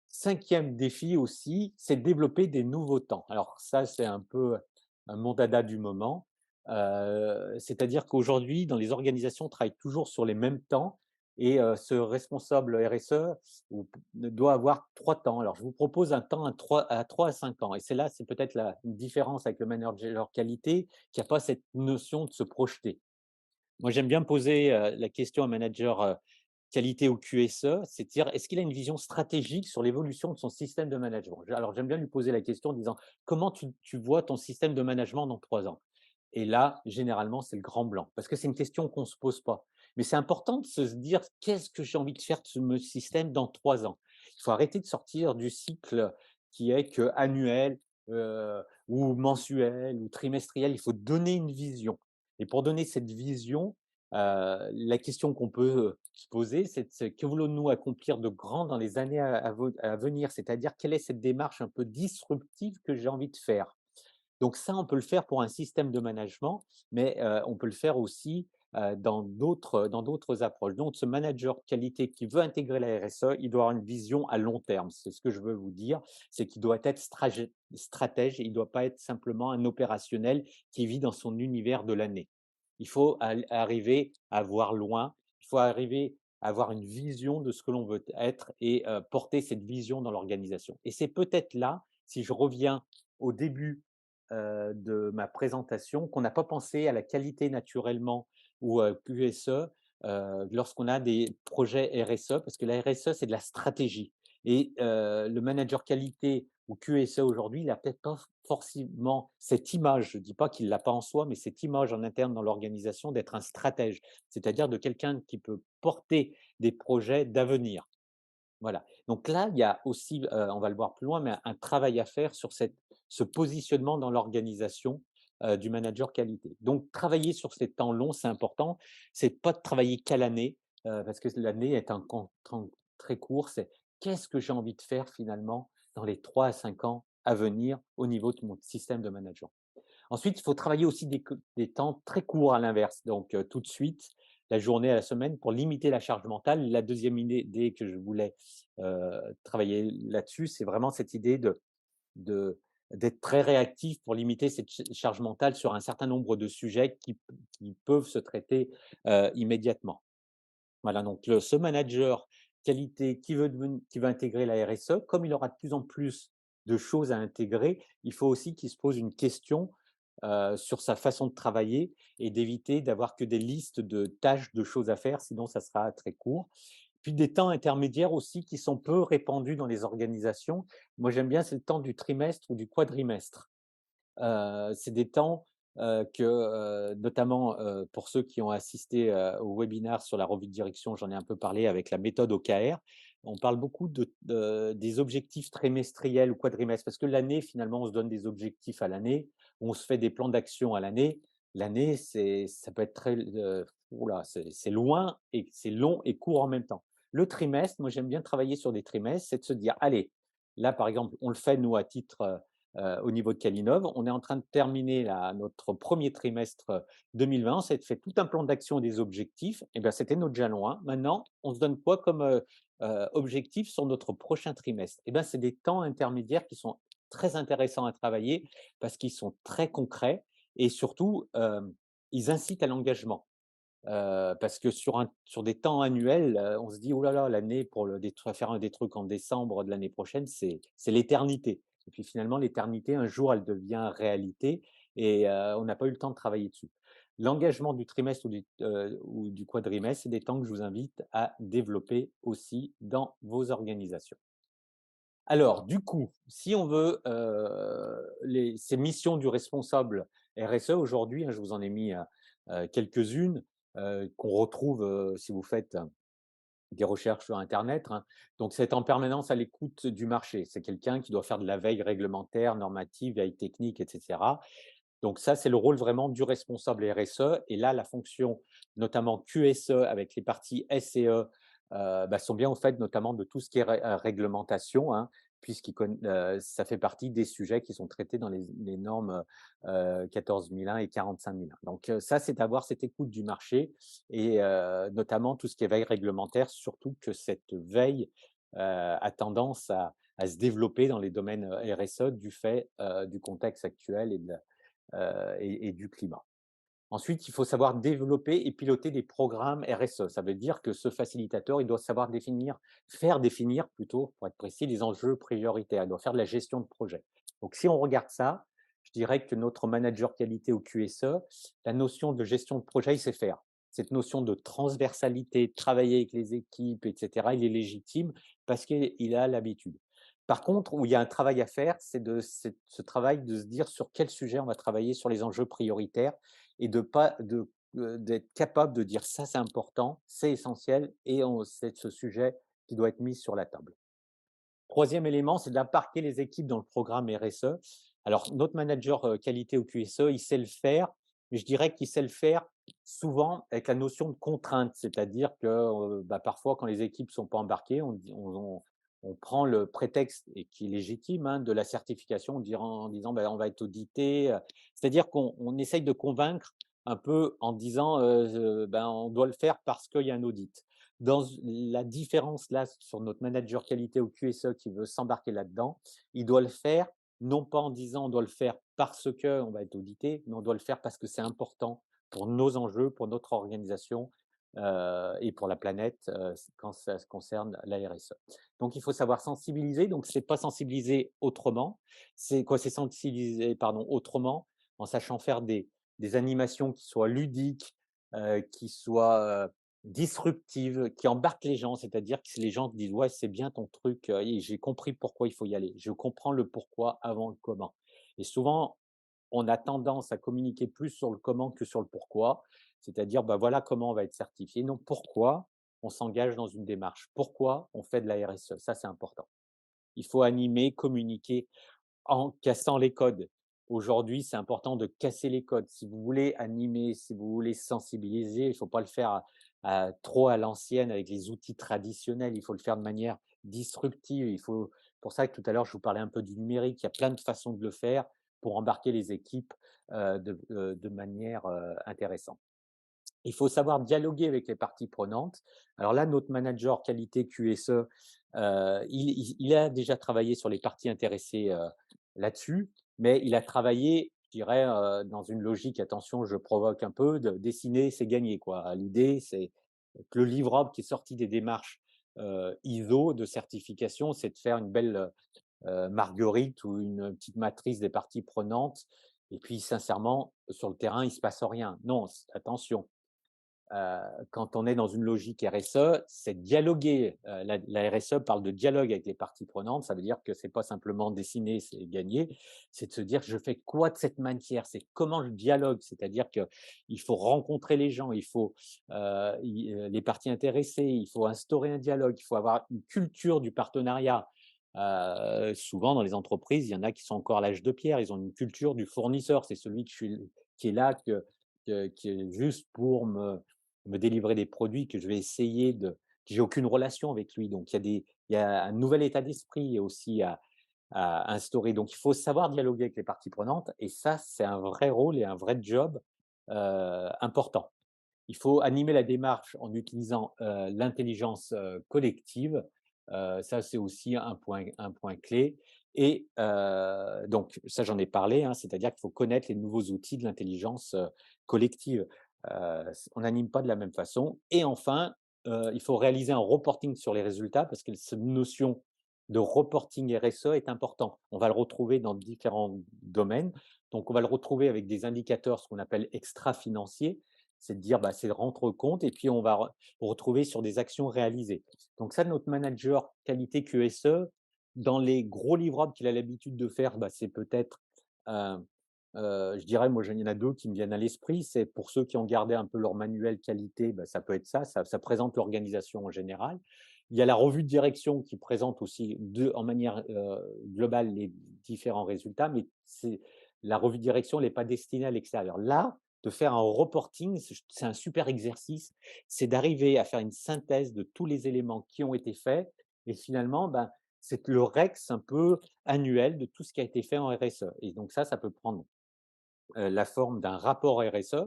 A: cinquième défi aussi, c'est de développer des nouveaux temps. Alors ça, c'est un peu mon dada du moment. C'est-à-dire qu'aujourd'hui, dans les organisations, on travaille toujours sur les mêmes temps et ce responsable RSE ou p doit avoir 3 temps. Alors je vous propose un temps à 3 à 5 ans et c'est là, c'est peut-être la une différence avec le manager qualité qui a pas cette notion de se projeter. Moi, j'aime bien poser, la question à un manager, qualité ou QSE, c'est de dire: «Est-ce qu'il a une vision stratégique sur l'évolution de son système de management?» Alors j'aime bien lui poser la question en disant: «Comment tu vois ton système de management dans 3 ans?» Et là, généralement, c'est le grand blanc, parce que c'est une question qu'on ne se pose pas. Mais c'est important de se dire: «Qu'est-ce que j'ai envie de faire de ce me système dans 3 ans?» Il faut arrêter de sortir du cycle qui est qu'annuel, ou mensuel ou trimestriel. Il faut donner une vision et pour donner cette vision, la question qu'on peut, se poser, c'est: «Que voulons-nous accomplir de grand dans les années à venir?» C'est-à-dire, quelle est cette démarche un peu disruptive que j'ai envie de faire? Donc ça, on peut le faire pour un système de management, mais on peut le faire aussi, dans d'autres approches. Donc ce manager qualité qui veut intégrer la RSE, il doit avoir une vision à long terme. C'est ce que je veux vous dire, c'est qu'il doit être stratège et il ne doit pas être simplement un opérationnel qui vit dans son univers de l'année. Il faut arriver à voir loin, il faut arriver à avoir une vision de ce que l'on veut être et porter cette vision dans l'organisation. Et c'est peut-être là, si je reviens au début de ma présentation, qu'on n'a pas pensé à la qualité naturellement ou QSE, lorsqu'on a des projets RSE, parce que la RSE, c'est de la stratégie et le manager qualité ou QSE aujourd'hui, il n'a peut-être pas forcément cette image, je ne dis pas qu'il ne l'a pas en soi, mais cette image en interne dans l'organisation d'être un stratège, c'est-à-dire de quelqu'un qui peut porter des projets d'avenir. Voilà. Donc là, il y a aussi, on va le voir plus loin, mais un travail à faire sur ce positionnement dans l'organisation, du manager qualité. Donc travailler sur ces temps longs, c'est important. C'est pas de travailler qu'à l'année, parce que l'année est un temps très court. C'est: «Qu'est-ce que j'ai envie de faire finalement dans les 3 à 5 ans à venir au niveau de mon système de management?» Ensuite, il faut travailler aussi des temps très courts à l'inverse, donc tout de suite, la journée à la semaine pour limiter la charge mentale. La deuxième idée que je voulais, travailler là-dessus, c'est vraiment cette idée de d'être très réactif pour limiter cette charge mentale sur un certain nombre de sujets qui peuvent se traiter, immédiatement. Voilà, donc ce manager qualité qui veut intégrer la RSE, comme il aura de plus en plus de choses à intégrer, il faut aussi qu'il se pose une question, sur sa façon de travailler et d'éviter d'avoir que des listes de tâches, de choses à faire, sinon ça sera très court. Puis des temps intermédiaires aussi qui sont peu répandus dans les organisations. Moi, j'aime bien, c'est le temps du trimestre ou du quadrimestre. C'est des temps, notamment, pour ceux qui ont assisté, au webinaire sur la revue de direction, j'en ai un peu parlé avec la méthode OKR. On parle beaucoup des objectifs trimestriels ou quadrimestres parce que l'année, finalement, on se donne des objectifs à l'année, on se fait des plans d'action à l'année. L'année, ça peut être très, c'est loin et c'est long et court en même temps. Le trimestre, moi, j'aime bien travailler sur des trimestres, c'est de se dire: «Allez», là, par exemple, on le fait nous à titre, au niveau de Calinov. On est en train de terminer là, notre premier trimestre 2020. On s'est fait tout un plan d'action et des objectifs. Et ben, c'était notre jalon 1. Maintenant, on se donne quoi comme objectif sur notre prochain trimestre? Et ben, c'est des temps intermédiaires qui sont très intéressants à travailler parce qu'ils sont très concrets et surtout, ils incitent à l'engagement. Parce que sur des temps annuels, on se dit: «Oh là là, l'année pour faire des trucs en décembre de l'année prochaine, c'est l'éternité» et puis finalement l'éternité, un jour, elle devient réalité et on n'a pas eu le temps de travailler dessus. L'engagement du trimestre ou du quadrimestre, c'est des temps que je vous invite à développer aussi dans vos organisations. Alors du coup, si on veut, ces missions du responsable RSE aujourd'hui, hein, je vous en ai mis, quelques-unes, qu'on retrouve, si vous faites des recherches sur internet, hein. Donc c'est en permanence à l'écoute du marché. C'est quelqu'un qui doit faire de la veille réglementaire, normative, veille technique et cetera. Donc ça, c'est le rôle vraiment du responsable RSE et là, la fonction notamment QSE avec les parties SE, bah, sont bien au fait notamment de tout ce qui est réglementation, hein, ça fait partie des sujets qui sont traités dans les normes, 14 001 et 45 001. Donc ça, c'est d'avoir cette écoute du marché et notamment tout ce qui est veille réglementaire, surtout que cette veille, a tendance à se développer dans les domaines, RSE du fait, du contexte actuel et du climat. Ensuite, il faut savoir développer et piloter des programmes RSE. Ça veut dire que ce facilitateur, il doit savoir faire définir plutôt, pour être précis, les enjeux prioritaires. Il doit faire de la gestion de projet. Donc, si on regarde ça, je dirais que notre manager qualité au QSE, la notion de gestion de projet, il sait faire. Cette notion de transversalité, de travailler avec les équipes, etc., il est légitime parce qu'il a l'habitude. Par contre, où il y a un travail à faire, c'est ce travail de se dire sur quel sujet on va travailler sur les enjeux prioritaires et de pas de d'être capable de dire: «Ça, c'est important, c'est essentiel et on c'est ce sujet qui doit être mis sur la table». Troisième élément, c'est d'embarquer les équipes dans le programme RSE. Alors notre manager, qualité au QSE, il sait le faire, mais je dirais qu'il sait le faire souvent avec la notion de contrainte. C'est-à-dire que, parfois quand les équipes sont pas embarquées, on prend le prétexte et qui est légitime, hein, de la certification en disant: «On va être audité», c'est-à-dire qu'on essaye de convaincre un peu en disant, «On doit le faire parce qu'il y a un audit». Dans la différence là sur notre manager qualité au QSE qui veut s'embarquer là-dedans, il doit le faire non pas en disant on doit le faire parce qu'on va être audité, mais on doit le faire parce que c'est important pour nos enjeux, pour notre organisation et pour la planète quand ça se concerne la RSE. Donc il faut savoir sensibiliser, donc c'est pas sensibiliser autrement, c'est quoi? C'est sensibiliser pardon, autrement en sachant faire des animations qui soient ludiques, qui soient disruptive, qui embarque les gens, c'est-à-dire que si les gens te disent: «Ouais, c'est bien ton truc, et j'ai compris pourquoi il faut y aller. Je comprends le pourquoi avant le comment» et souvent, on a tendance à communiquer plus sur le comment que sur le pourquoi, c'est-à-dire, voilà comment on va être certifié, non pourquoi on s'engage dans une démarche, pourquoi on fait de la RSE, ça c'est important. Il faut animer, communiquer en cassant les codes. Aujourd'hui, c'est important de casser les codes. Si vous voulez animer, si vous voulez sensibiliser, il ne faut pas le faire trop à l'ancienne avec les outils traditionnels. Il faut le faire de manière disruptive. Pour ça que tout à l'heure, je vous parlais un peu du numérique. Il y a plein de façons de le faire pour embarquer les équipes de manière intéressante. Il faut savoir dialoguer avec les parties prenantes. Alors là, notre manager qualité QSE, il a déjà travaillé sur les parties intéressées là-dessus, mais il a travaillé, je dirais, dans une logique, attention, je provoque un peu, de dessiner, c'est gagné, quoi. L'idée, c'est que le livrable qui est sorti des démarches ISO de certification, c'est de faire une belle marguerite ou une petite matrice des parties prenantes. Et puis, sincèrement, sur le terrain, il ne se passe rien. Non, attention, quand on est dans une logique RSE, c'est dialoguer. La RSE parle de dialogue avec les parties prenantes. Ça veut dire que c'est pas simplement dessiner, c'est gagner. C'est de se dire, je fais quoi de cette matière? C'est comment je dialogue? C'est-à-dire que il faut rencontrer les gens, il faut les parties intéressées, il faut instaurer un dialogue, il faut avoir une culture du partenariat. Souvent dans les entreprises, il y en a qui sont encore à l'âge de pierre. Ils ont une culture du fournisseur. C'est celui qui est là qui est juste pour me délivrer des produits que je vais essayer de que j'ai aucune relation avec lui. Donc il y a un nouvel état d'esprit aussi à instaurer. Donc il faut savoir dialoguer avec les parties prenantes et ça, c'est un vrai rôle et un vrai job, important. Il faut animer la démarche en utilisant, l'intelligence, collective. Ça, c'est aussi un point clé et donc ça, j'en ai parlé, hein, c'est-à-dire qu'il faut connaître les nouveaux outils de l'intelligence, collective. On n'anime pas de la même façon et enfin, il faut réaliser un reporting sur les résultats parce que cette notion de reporting RSE est important. On va le retrouver dans différents domaines. Donc on va le retrouver avec des indicateurs, ce qu'on appelle extra-financiers, c'est de dire, c'est de rendre compte et puis on va retrouver sur des actions réalisées. Donc ça, notre manager qualité QSE, dans les gros livrables qu'il a l'habitude de faire, c'est peut-être, heu je dirais, moi, il y en a 2 qui me viennent à l'esprit. C'est pour ceux qui ont gardé un peu leur manuel qualité, ça peut être ça présente l'organisation en général. Il y a la revue de direction qui présente aussi en manière, globale les différents résultats, mais la revue de direction, elle est pas destinée à l'extérieur. Là, de faire un reporting, c'est un super exercice. C'est d'arriver à faire une synthèse de tous les éléments qui ont été faits et finalement, c'est le Rex un peu annuel de tout ce qui a été fait en RSE et donc ça peut prendre la forme d'un rapport RSE,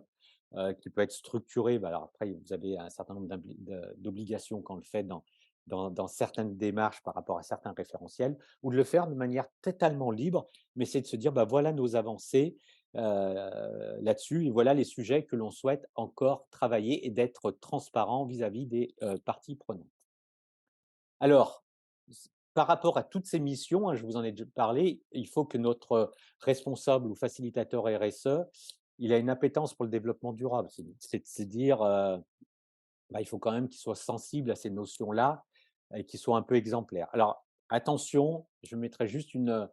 A: qui peut être structuré. Alors après, vous avez un certain nombre d'obligations quand on le fait dans certaines démarches par rapport à certains référentiels, ou de le faire de manière totalement libre, mais c'est de se dire: voilà nos avancées là-dessus et voilà les sujets que l'on souhaite encore travailler et d'être transparent vis-à-vis des, parties prenantes. Alors, par rapport à toutes ces missions, hein, je vous en ai déjà parlé, il faut que notre responsable ou facilitateur RSE, il a une appétence pour le développement durable. C'est de se dire, bah, il faut quand même qu'il soit sensible à ces notions-là et qu'il soit un peu exemplaire. Alors attention, je mettrai juste une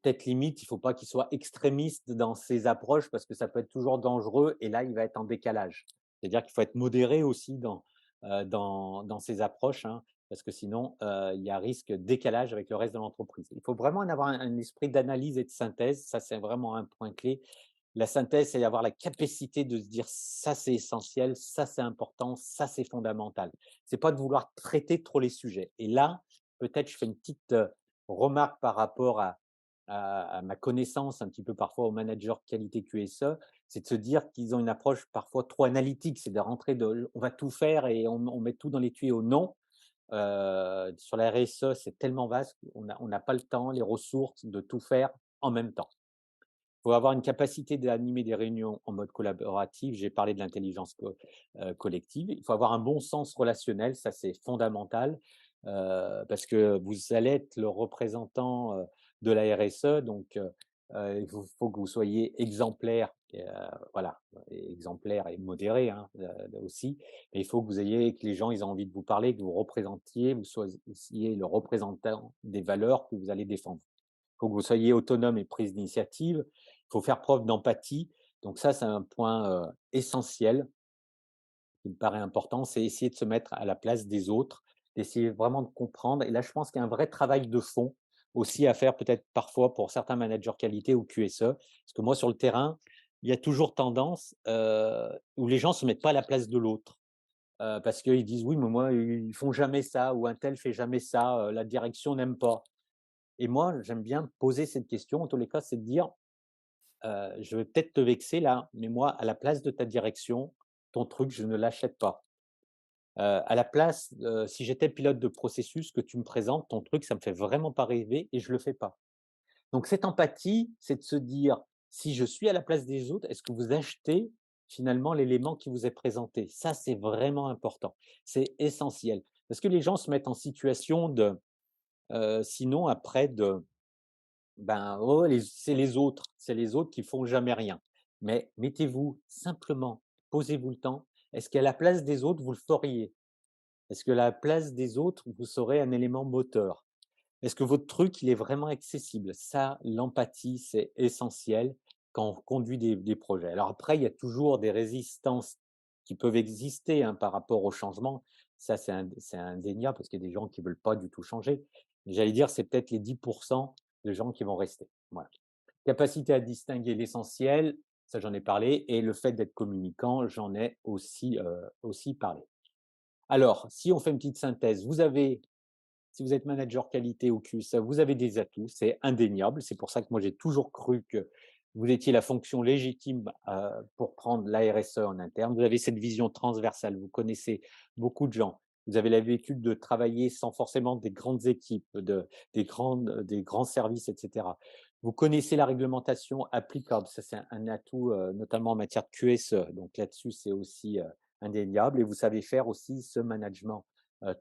A: tête limite, il ne faut pas qu'il soit extrémiste dans ses approches parce que ça peut être toujours dangereux et là, il va être en décalage. C'est-à-dire qu'il faut être modéré aussi dans ses approches, hein, parce que sinon, il y a risque de décalage avec le reste de l'entreprise. Il faut vraiment en avoir un esprit d'analyse et de synthèse, ça c'est vraiment un point clé. La synthèse, c'est d'avoir la capacité de se dire: «Ça, c'est essentiel, ça, c'est important, ça, c'est fondamental». C'est pas de vouloir traiter trop les sujets et là, peut-être je fais une petite, remarque par rapport à ma connaissance un petit peu parfois aux managers qualité QSE, c'est de se dire qu'ils ont une approche parfois trop analytique. C'est de rentrer de on va tout faire et on met tout dans les tuyaux. Non, sur la RSE, c'est tellement vaste qu'on n'a pas le temps, les ressources de tout faire en même temps. Il faut avoir une capacité d'animer des réunions en mode collaboratif. J'ai parlé de l'intelligence collective. Il faut avoir un bon sens relationnel, ça c'est fondamental, parce que vous allez être le représentant, de la RSE donc il faut que vous soyez exemplaire et voilà, et exemplaire et modéré, hein, aussi. Mais il faut que vous ayez que les gens, ils ont envie de vous parler, que vous représentiez, vous soyez le représentant des valeurs que vous allez défendre. Il faut que vous soyez autonome et prise d'initiative. Il faut faire preuve d'empathie. Donc ça, c'est un point, essentiel qui me paraît important, c'est essayer de se mettre à la place des autres, d'essayer vraiment de comprendre et là, je pense qu'il y a un vrai travail de fond aussi à faire peut-être parfois pour certains managers qualité ou QSE. Parce que moi, sur le terrain, il y a toujours tendance, où les gens se mettent pas à la place de l'autre, parce qu'ils disent: «Oui, mais moi, ils font jamais ça» ou «Un tel fait jamais ça, la direction n'aime pas». Et moi, j'aime bien poser cette question, en tous les cas, c'est de dire, «Je vais peut-être te vexer là, mais moi, à la place de ta direction, ton truc, je ne l'achète pas. À la place, si j'étais pilote de processus, ce que tu me présentes, ton truc, ça me fait vraiment pas rêver et je le fais pas». Donc cette empathie, c'est de se dire: «Si je suis à la place des autres, est-ce que vous achetez finalement l'élément qui vous est présenté?» Ça, c'est vraiment important. C'est essentiel. Parce que les gens se mettent en situation de, sinon après de ben, ouais, ouais, c'est les autres qui font jamais rien. Mais mettez-vous simplement, posez-vous le temps. Est-ce qu'à la place des autres, vous le feriez? Est-ce que la place des autres, vous serez un élément moteur? Est-ce que votre truc, il est vraiment accessible? Ça, l'empathie, c'est essentiel quand on conduit des projets. Alors après, il y a toujours des résistances qui peuvent exister, hein, par rapport au changement. Ça, c'est indéniable parce qu'il y a des gens qui veulent pas du tout changer. J'allais dire, c'est peut-être les 10 de gens qui vont rester. Voilà. Capacité à distinguer l'essentiel, ça j'en ai parlé et le fait d'être communicant, j'en ai aussi parlé. Alors, si on fait une petite synthèse, si vous êtes manager qualité au QSA, vous avez des atouts, c'est indéniable. C'est pour ça que moi j'ai toujours cru que vous étiez la fonction légitime, pour prendre la RSE en interne. Vous avez cette vision transversale, vous connaissez beaucoup de gens. Vous avez l'habitude de travailler sans forcément des grandes équipes, des grands services et cetera. Vous connaissez la réglementation applicable, ça c'est un atout, notamment en matière de QSE, donc là-dessus c'est aussi, indéniable et vous savez faire aussi ce management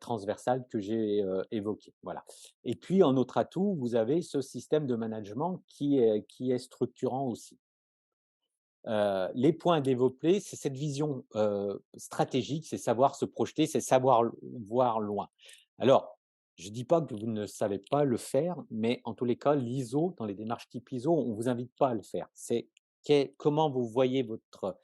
A: transversale que j'ai évoquée. Voilà. Et puis, en autre atout, vous avez ce système de management qui est structurant aussi. Les points à développer, c'est cette vision stratégique, c'est savoir se projeter, c'est savoir voir loin. Alors, je ne dis pas que vous ne savez pas le faire, mais en tous les cas, l'ISO, dans les démarches type ISO, on ne vous invite pas à le faire. C'est comment vous voyez votre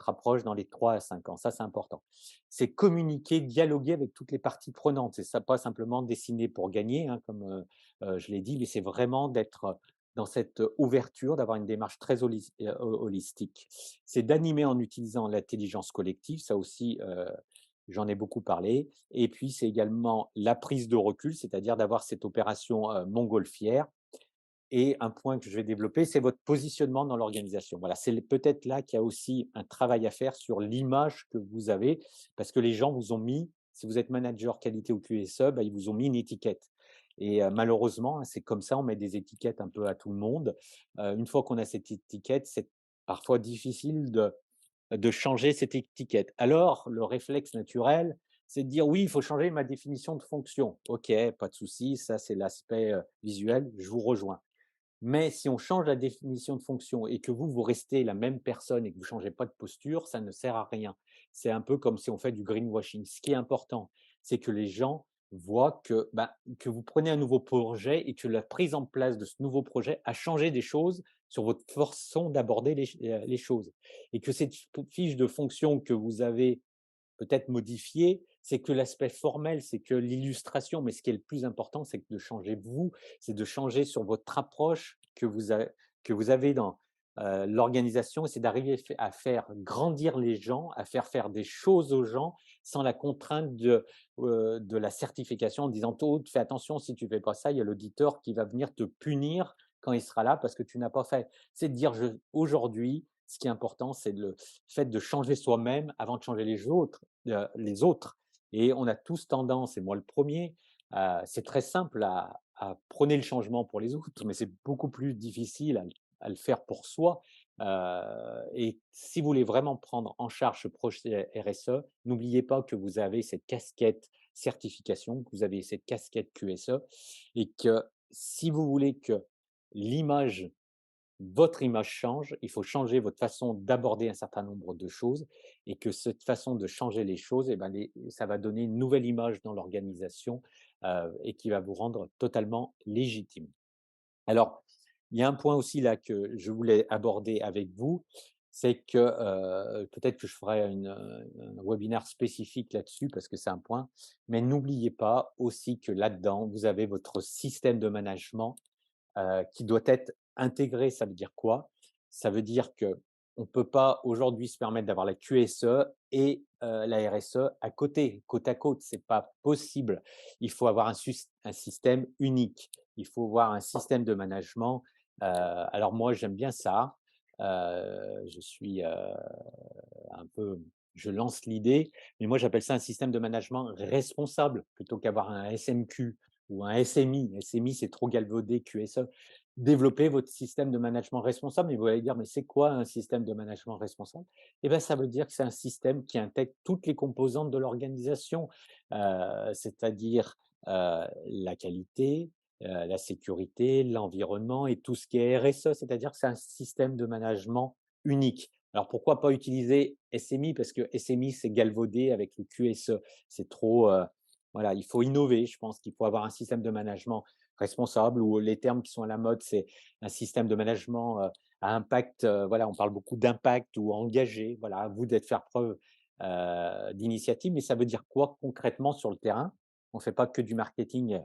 A: approche dans les 3 à 5 ans. Ça, c'est important. C'est communiquer, dialoguer avec toutes les parties prenantes. C'est ça, pas simplement dessiner pour gagner, hein, comme je l'ai dit, mais c'est vraiment d'être dans cette ouverture, d'avoir une démarche très holistique. C'est d'animer en utilisant l'intelligence collective, ça aussi, j'en ai beaucoup parlé. Et puis, c'est également la prise de recul, c'est-à-dire d'avoir cette opération montgolfière. Et un point que je vais développer, c'est votre positionnement dans l'organisation. Voilà, c'est peut-être là qu'il y a aussi un travail à faire sur l'image que vous avez, parce que les gens vous ont mis, si vous êtes manager qualité ou QSE, bah, ils vous ont mis une étiquette. et malheureusement, hein, c'est comme ça, on met des étiquettes un peu à tout le monde. Une fois qu'on a cette étiquette, c'est parfois difficile de changer cette étiquette. Alors, le réflexe naturel, c'est de dire: «Oui, il faut changer ma définition de fonction». OK, pas de souci, ça c'est l'aspect, visuel, je vous rejoins. Mais si on change la définition de fonction et que vous, vous restez la même personne et que vous ne changez pas de posture, ça ne sert à rien. C'est un peu comme si on fait du greenwashing. Ce qui est important, c'est que les gens voient que, bah, que vous prenez un nouveau projet et que la prise en place de ce nouveau projet a changé des choses sur votre façon d'aborder les choses. Et que cette fiche de fonction que vous avez peut-être modifier, c'est que l'aspect formel, c'est que l'illustration, mais ce qui est le plus important, c'est de changer vous, c'est de changer sur votre approche que vous avez dans, l'organisation, c'est d'arriver à faire grandir les gens, à faire des choses aux gens sans la contrainte de la certification en disant: «Oh, fais attention, si tu fais pas ça, il y a l'auditeur qui va venir te punir quand il sera là parce que tu n'as pas fait». C'est de dire: «Je aujourd'hui, ce qui est important, c'est le fait de changer soi-même avant de changer les autres, et on a tous tendance, et moi le premier, c'est très simple à prôner le changement pour les autres, mais c'est beaucoup plus difficile à le faire pour soi, et si vous voulez vraiment prendre en charge ce projet RSE, n'oubliez pas que vous avez cette casquette certification, que vous avez cette casquette QSE et que si vous voulez que l'image votre image change, il faut changer votre façon d'aborder un certain nombre de choses et que cette façon de changer les choses, eh ben, ça va donner une nouvelle image dans l'organisation et qui va vous rendre totalement légitime. Alors, il y a un point aussi là que je voulais aborder avec vous, c'est que peut-être que je ferai un webinaire spécifique là-dessus parce que c'est un point, mais n'oubliez pas aussi que là-dedans, vous avez votre système de management qui doit être intégré. Ça veut dire quoi? Ça veut dire que on ne peut pas aujourd'hui se permettre d'avoir la QSE et la RSE à côté, côte à côte. C'est pas possible. Il faut avoir un système unique. Il faut avoir un système de management. Alors moi, j'aime bien ça. Je suis un peu, je lance l'idée, mais moi j'appelle ça un système de management responsable plutôt qu'avoir un SMQ ou un SMI. SMI, c'est trop galvaudé, QSE. Développez votre système de management responsable. Et vous allez dire, mais c'est quoi un système de management responsable? Eh bien, ça veut dire que c'est un système qui intègre toutes les composantes de l'organisation, c'est-à-dire la qualité, la sécurité, l'environnement et tout ce qui est RSE, c'est-à-dire que c'est un système de management unique. Alors pourquoi pas utiliser SMI? Parce que SMI, c'est galvaudé avec le QSE. C'est trop, voilà, il faut innover. Je pense qu'il faut avoir un système de management responsable ou les termes qui sont à la mode, c'est un système de management, à impact, voilà, on parle beaucoup d'impact ou engagé. Voilà, à vous d'être faire preuve, d'initiative. Mais ça veut dire quoi concrètement sur le terrain? On ne fait pas que du marketing,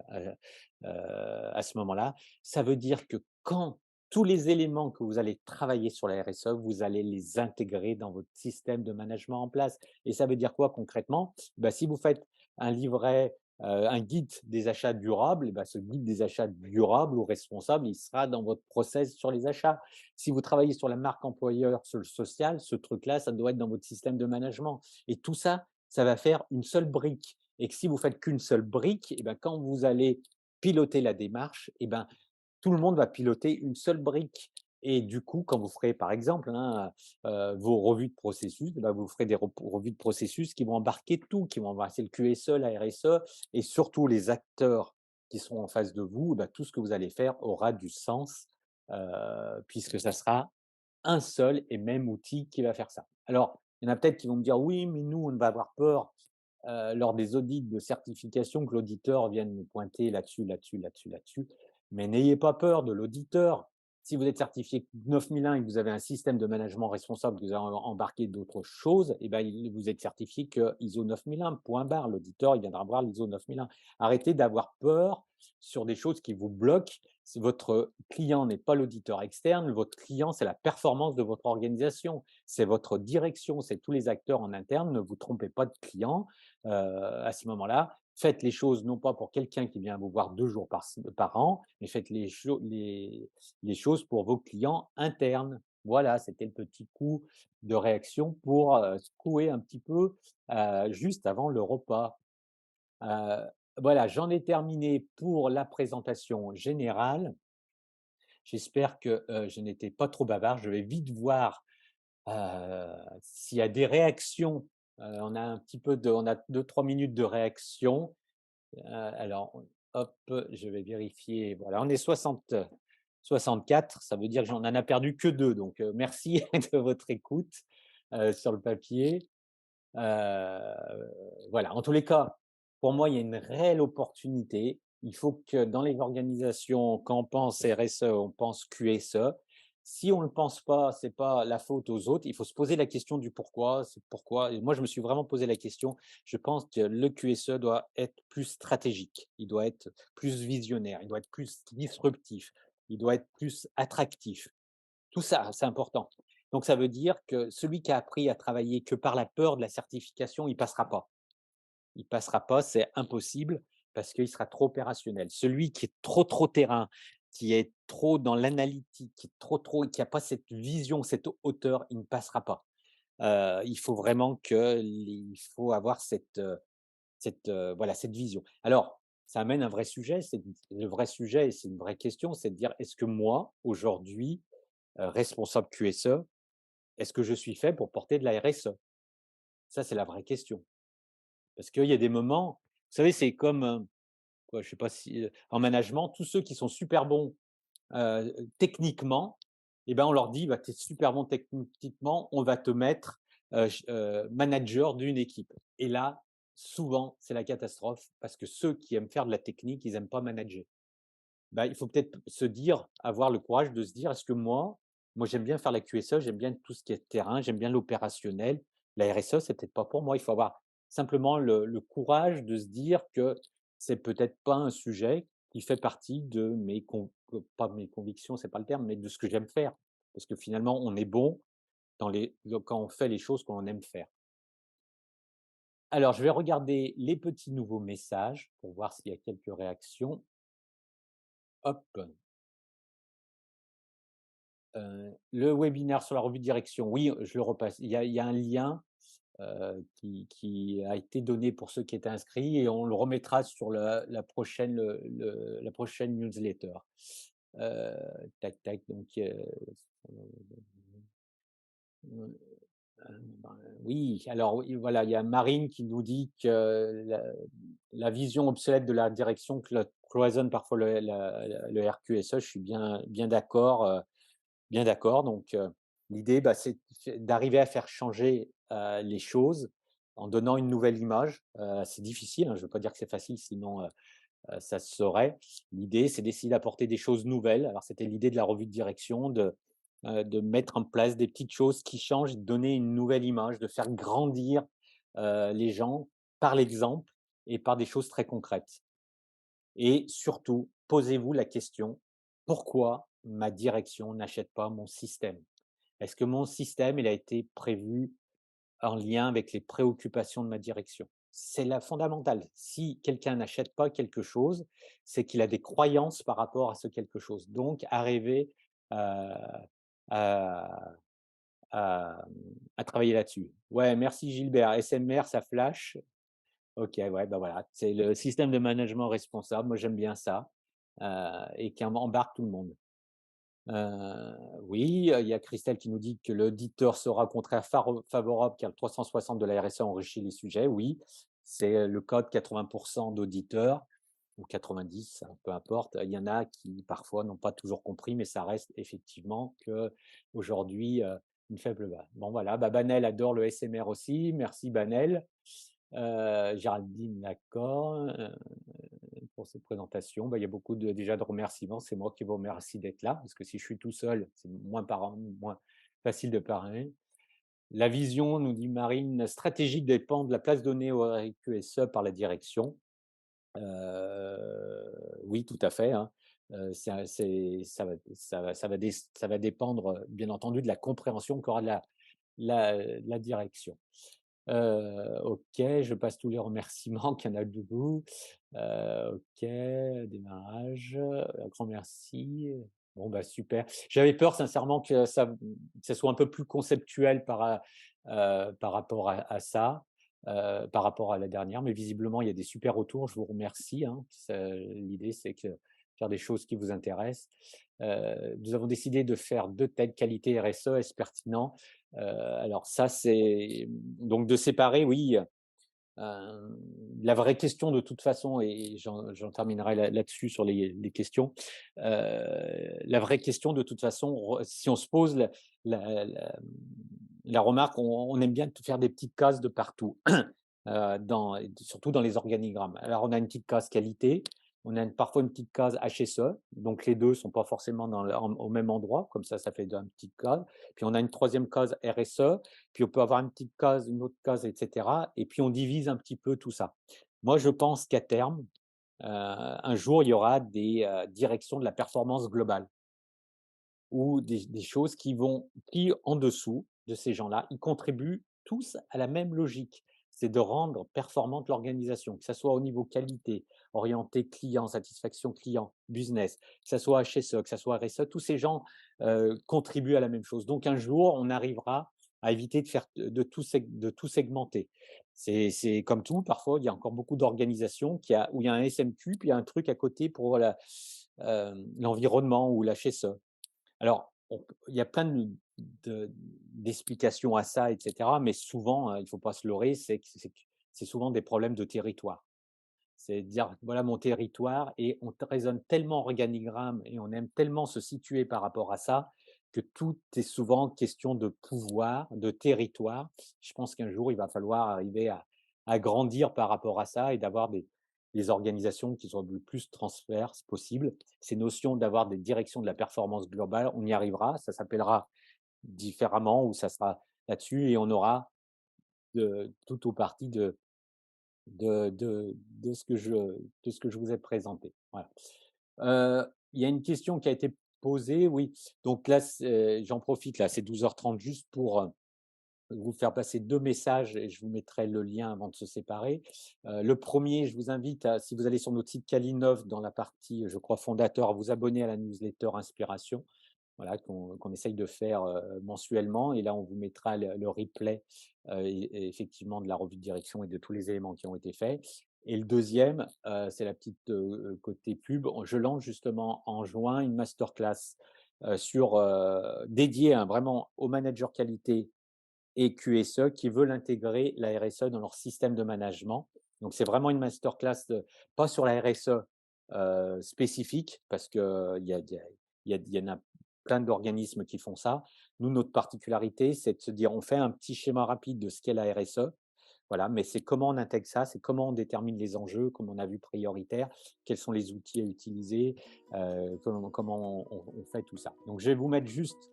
A: à ce moment-là. Ça veut dire que quand tous les éléments que vous allez travailler sur la RSE, vous allez les intégrer dans votre système de management en place. Et ça veut dire quoi concrètement? Bah, si vous faites un livret, un guide des achats durables, et bah, ce guide des achats durables ou responsables, il sera dans votre process sur les achats. Si vous travaillez sur la marque employeur, sur le social, ce truc-là, ça doit être dans votre système de management. Et tout ça, ça va faire une seule brique. Et que si vous faites qu'une seule brique, et ben, quand vous allez piloter la démarche, et ben, tout le monde va piloter une seule brique. Et du coup, quand vous ferez, par exemple, hein, vos revues de processus, bah, vous ferez des revues de processus qui vont embarquer tout, qui vont embarquer le QSE, la RSE et surtout les acteurs qui seront en face de vous. Bah, tout ce que vous allez faire aura du sens puisque ça sera un seul et même outil qui va faire ça. Alors, il y en a peut-être qui vont me dire: «Oui, mais nous, on va avoir peur, lors des audits de certification que l'auditeur vienne nous pointer là-dessus, là-dessus, là-dessus, là-dessus». Mais n'ayez pas peur de l'auditeur. Si vous êtes certifié 9001 et que vous avez un système de management responsable, que vous avez embarqué d'autres choses, et ben, vous êtes certifié que ISO 9001, point barre. L'auditeur, il viendra voir l'ISO 9001. Arrêtez d'avoir peur sur des choses qui vous bloquent. Votre client n'est pas l'auditeur externe, votre client, c'est la performance de votre organisation, c'est votre direction, c'est tous les acteurs en interne. Ne vous trompez pas de client à ce moment-là. Faites les choses non pas pour quelqu'un qui vient vous voir 2 jours par an, mais faites les choses pour vos clients internes. Voilà, c'était le petit coup de réaction pour secouer un petit peu juste avant le repas. Voilà, j'en ai terminé pour la présentation générale. J'espère que, je n'étais pas trop bavard. Je vais vite voir, s'il y a des réactions. On a un petit peu de on a 2-3 minutes de réaction. Alors, hop, je vais vérifier. Voilà, on est 64. Ça veut dire que j'en en a perdu que 2. Donc, merci de votre écoute, sur le papier. Voilà, en tous les cas, pour moi, il y a une réelle opportunité. Il faut que dans les organisations, quand on pense RSE, on pense QSE. Si on ne le pense pas, c'est pas la faute aux autres. Il faut se poser la question du pourquoi. C'est pourquoi. Et moi, je me suis vraiment posé la question. Je pense que le QSE doit être plus stratégique. Il doit être plus visionnaire. Il doit être plus disruptif. Il doit être plus attractif. Tout ça, c'est important. Donc ça veut dire que celui qui a appris à travailler que par la peur de la certification, il passera pas. Il passera pas, c'est impossible parce qu'il sera trop opérationnel. Celui qui est trop terrain, qui est trop dans l'analytique, qui est trop qui a pas cette vision, cette hauteur, il ne passera pas. Il faut vraiment que il faut avoir voilà, cette vision. Alors, ça amène un vrai sujet, c'est le vrai sujet et c'est une vraie question, c'est de dire: «Est-ce que moi, aujourd'hui, responsable QSE, est-ce que je suis fait pour porter de la RSE? Ça, c'est la vraie question. Parce qu'il y a des moments, vous savez, c'est comme, quoi, je sais pas si, en management, tous ceux qui sont super bons, techniquement, et ben, on leur dit: «Bah, tu es super bon techniquement, on va te mettre, manager d'une équipe». Et là, souvent, c'est la catastrophe parce que ceux qui aiment faire de la technique, ils aiment pas manager. Bah, il faut peut-être se dire, avoir le courage de se dire: «Est-ce que moi j'aime bien faire la QSE, j'aime bien tout ce qui est terrain, j'aime bien l'opérationnel. La RSE, c'est peut-être pas pour moi». Il faut avoir simplement le courage de se dire que c'est peut-être pas un sujet qui fait partie de mes pas mes convictions, c'est pas le terme, mais de ce que j'aime faire. Parce que finalement, on est bon quand on fait les choses qu'on aime faire. Alors, je vais regarder les petits nouveaux messages pour voir s'il y a quelques réactions. Hop. Le webinaire sur la revue de direction, oui, je le repasse. Il y a un lien, qui a été donné pour ceux qui étaient inscrits et on le remettra sur la prochaine, la prochaine newsletter. Heu, tac tac, donc heu, ben, oui, alors oui, voilà, il y a Marine qui nous dit que la vision obsolète de la direction cloisonne parfois le RQSE. Je suis bien d'accord, bien d'accord. Donc, l'idée, bah, c'est d'arriver à faire changer, les choses en donnant une nouvelle image. C'est difficile, hein, je ne veux pas dire que c'est facile, sinon, ça se saurait. L'idée, c'est d'essayer d'apporter des choses nouvelles. Alors, c'était l'idée de la revue de direction, de mettre en place des petites choses qui changent, de donner une nouvelle image, de faire grandir, les gens par l'exemple et par des choses très concrètes. Et surtout, posez-vous la question: «Pourquoi ma direction n'achète pas mon système?» Est-ce que mon système, il a été prévu en lien avec les préoccupations de ma direction? C'est la fondamentale. Si quelqu'un n'achète pas quelque chose, c'est qu'il a des croyances par rapport à ce quelque chose. Donc arriver à à à travailler là-dessus. Ouais, merci Gilbert. SMR, ça flash. OK, ouais, bah, voilà, c'est le système de management responsable. Moi, j'aime bien ça, et qui embarque tout le monde. Oui, il y a Christelle qui nous dit que l'auditeur sera au contraire favorable car le 360 de la RSE enrichit les sujets. Oui, c'est le cas de 80 d'auditeurs ou 90, hein, peu importe. Il y en a qui parfois n'ont pas toujours compris, mais ça reste effectivement qu'aujourd'hui, une faible base. Bon voilà, bah, Banel adore le SMR aussi. Merci Banel. Géraldine, d'accord, pour cette présentation. Bah, il y a beaucoup déjà de remerciements. C'est moi qui vous remercie d'être là, parce que si je suis tout seul, c'est moins facile de parler. La vision, nous dit Marine, stratégique dépend de la place donnée au RQSE par la direction. Oui, tout à fait, hein. Ça va dépendre, bien entendu, de la compréhension qu'aura la direction. OK, je passe tous les remerciements qu'il y en a beaucoup. OK, démarrage, un grand merci. Bon, bah, super. J'avais peur sincèrement que ça soit un peu plus conceptuel par rapport à ça. par rapport à la dernière, mais visiblement, il y a des super retours. Je vous remercie, hein. L'idée, c'est que faire des choses qui vous intéressent. Nous avons décidé de faire de telles qualités RSE, est-ce pertinent? Alors ça, c'est donc de séparer, oui, la vraie question de toute façon, et j'en terminerai là-dessus sur les questions. La vraie question de toute façon, si on se pose la, la- la remarque, on aime bien faire des petites cases de partout, surtout dans les organigrammes. Alors on a une petite case qualité, on a parfois une petite case HSE, donc les deux ne sont pas forcément au même endroit, comme ça fait une petite case. Puis on a une troisième case RSE, puis on peut avoir une petite case, une autre case, etc. Et puis on divise un petit peu tout ça. Moi, je pense qu'à terme, un jour, il y aura des directions de la performance globale ou des choses qui, en dessous de ces gens-là, ils contribuent tous à la même logique. C'est de rendre performante l'organisation, que ce soit au niveau qualité, orienté client, satisfaction client, business, que ce soit HSE, que ce soit RSE, tous ces gens contribuent à la même chose. Donc un jour, on arrivera à éviter de tout segmenter. C'est comme tout, parfois, il y a encore beaucoup d'organisations où il y a un SMQ, puis il y a un truc à côté pour l'environnement ou l'HSE. Alors, il y a plein d'explications à ça, etc. Mais souvent, il ne faut pas se leurrer, c'est souvent des problèmes de territoire. C'est dire, voilà mon territoire, et on raisonne tellement organigramme et on aime tellement se situer par rapport à ça que tout est souvent question de pouvoir, de territoire. Je pense qu'un jour, il va falloir arriver à grandir par rapport à ça et d'avoir des organisations qui soient le plus transverses possible. Ces notions d'avoir des directions de la performance globale, on y arrivera. Ça s'appellera différemment ou ça sera là-dessus, et on aura tout au parti de ce que je vous ai présenté. Voilà. Il y a une question qui a été posée, oui. Donc là, j'en profite, là, c'est 12h30, juste pour vous faire passer 2 messages, et je vous mettrai le lien avant de se séparer. Le premier, je vous invite si vous allez sur notre site Calinov, dans la partie, je crois, fondateur, à vous abonner à la newsletter Inspiration, voilà, qu'on essaye de faire mensuellement. Et là, on vous mettra le replay et effectivement de la revue de direction et de tous les éléments qui ont été faits. Et le deuxième, c'est la petite côté pub. Je lance justement en juin une masterclass dédiée vraiment aux managers qualité et QSE qui veulent intégrer la RSE dans leur système de management. Donc, c'est vraiment une masterclass, pas sur la RSE spécifique, parce qu'il y en a plein d'organismes qui font ça. Nous, notre particularité, c'est de se dire, on fait un petit schéma rapide de ce qu'est la RSE. Voilà, mais c'est comment on intègre ça, c'est comment on détermine les enjeux, comme on a vu prioritaires, quels sont les outils à utiliser, comment on fait tout ça. Donc, je vais vous mettre juste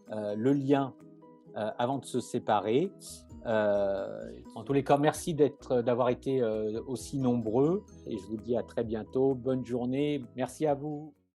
A: le lien avant de se séparer. En tous les cas, merci d'avoir été aussi nombreux, et je vous dis à très bientôt. Bonne journée. Merci à vous.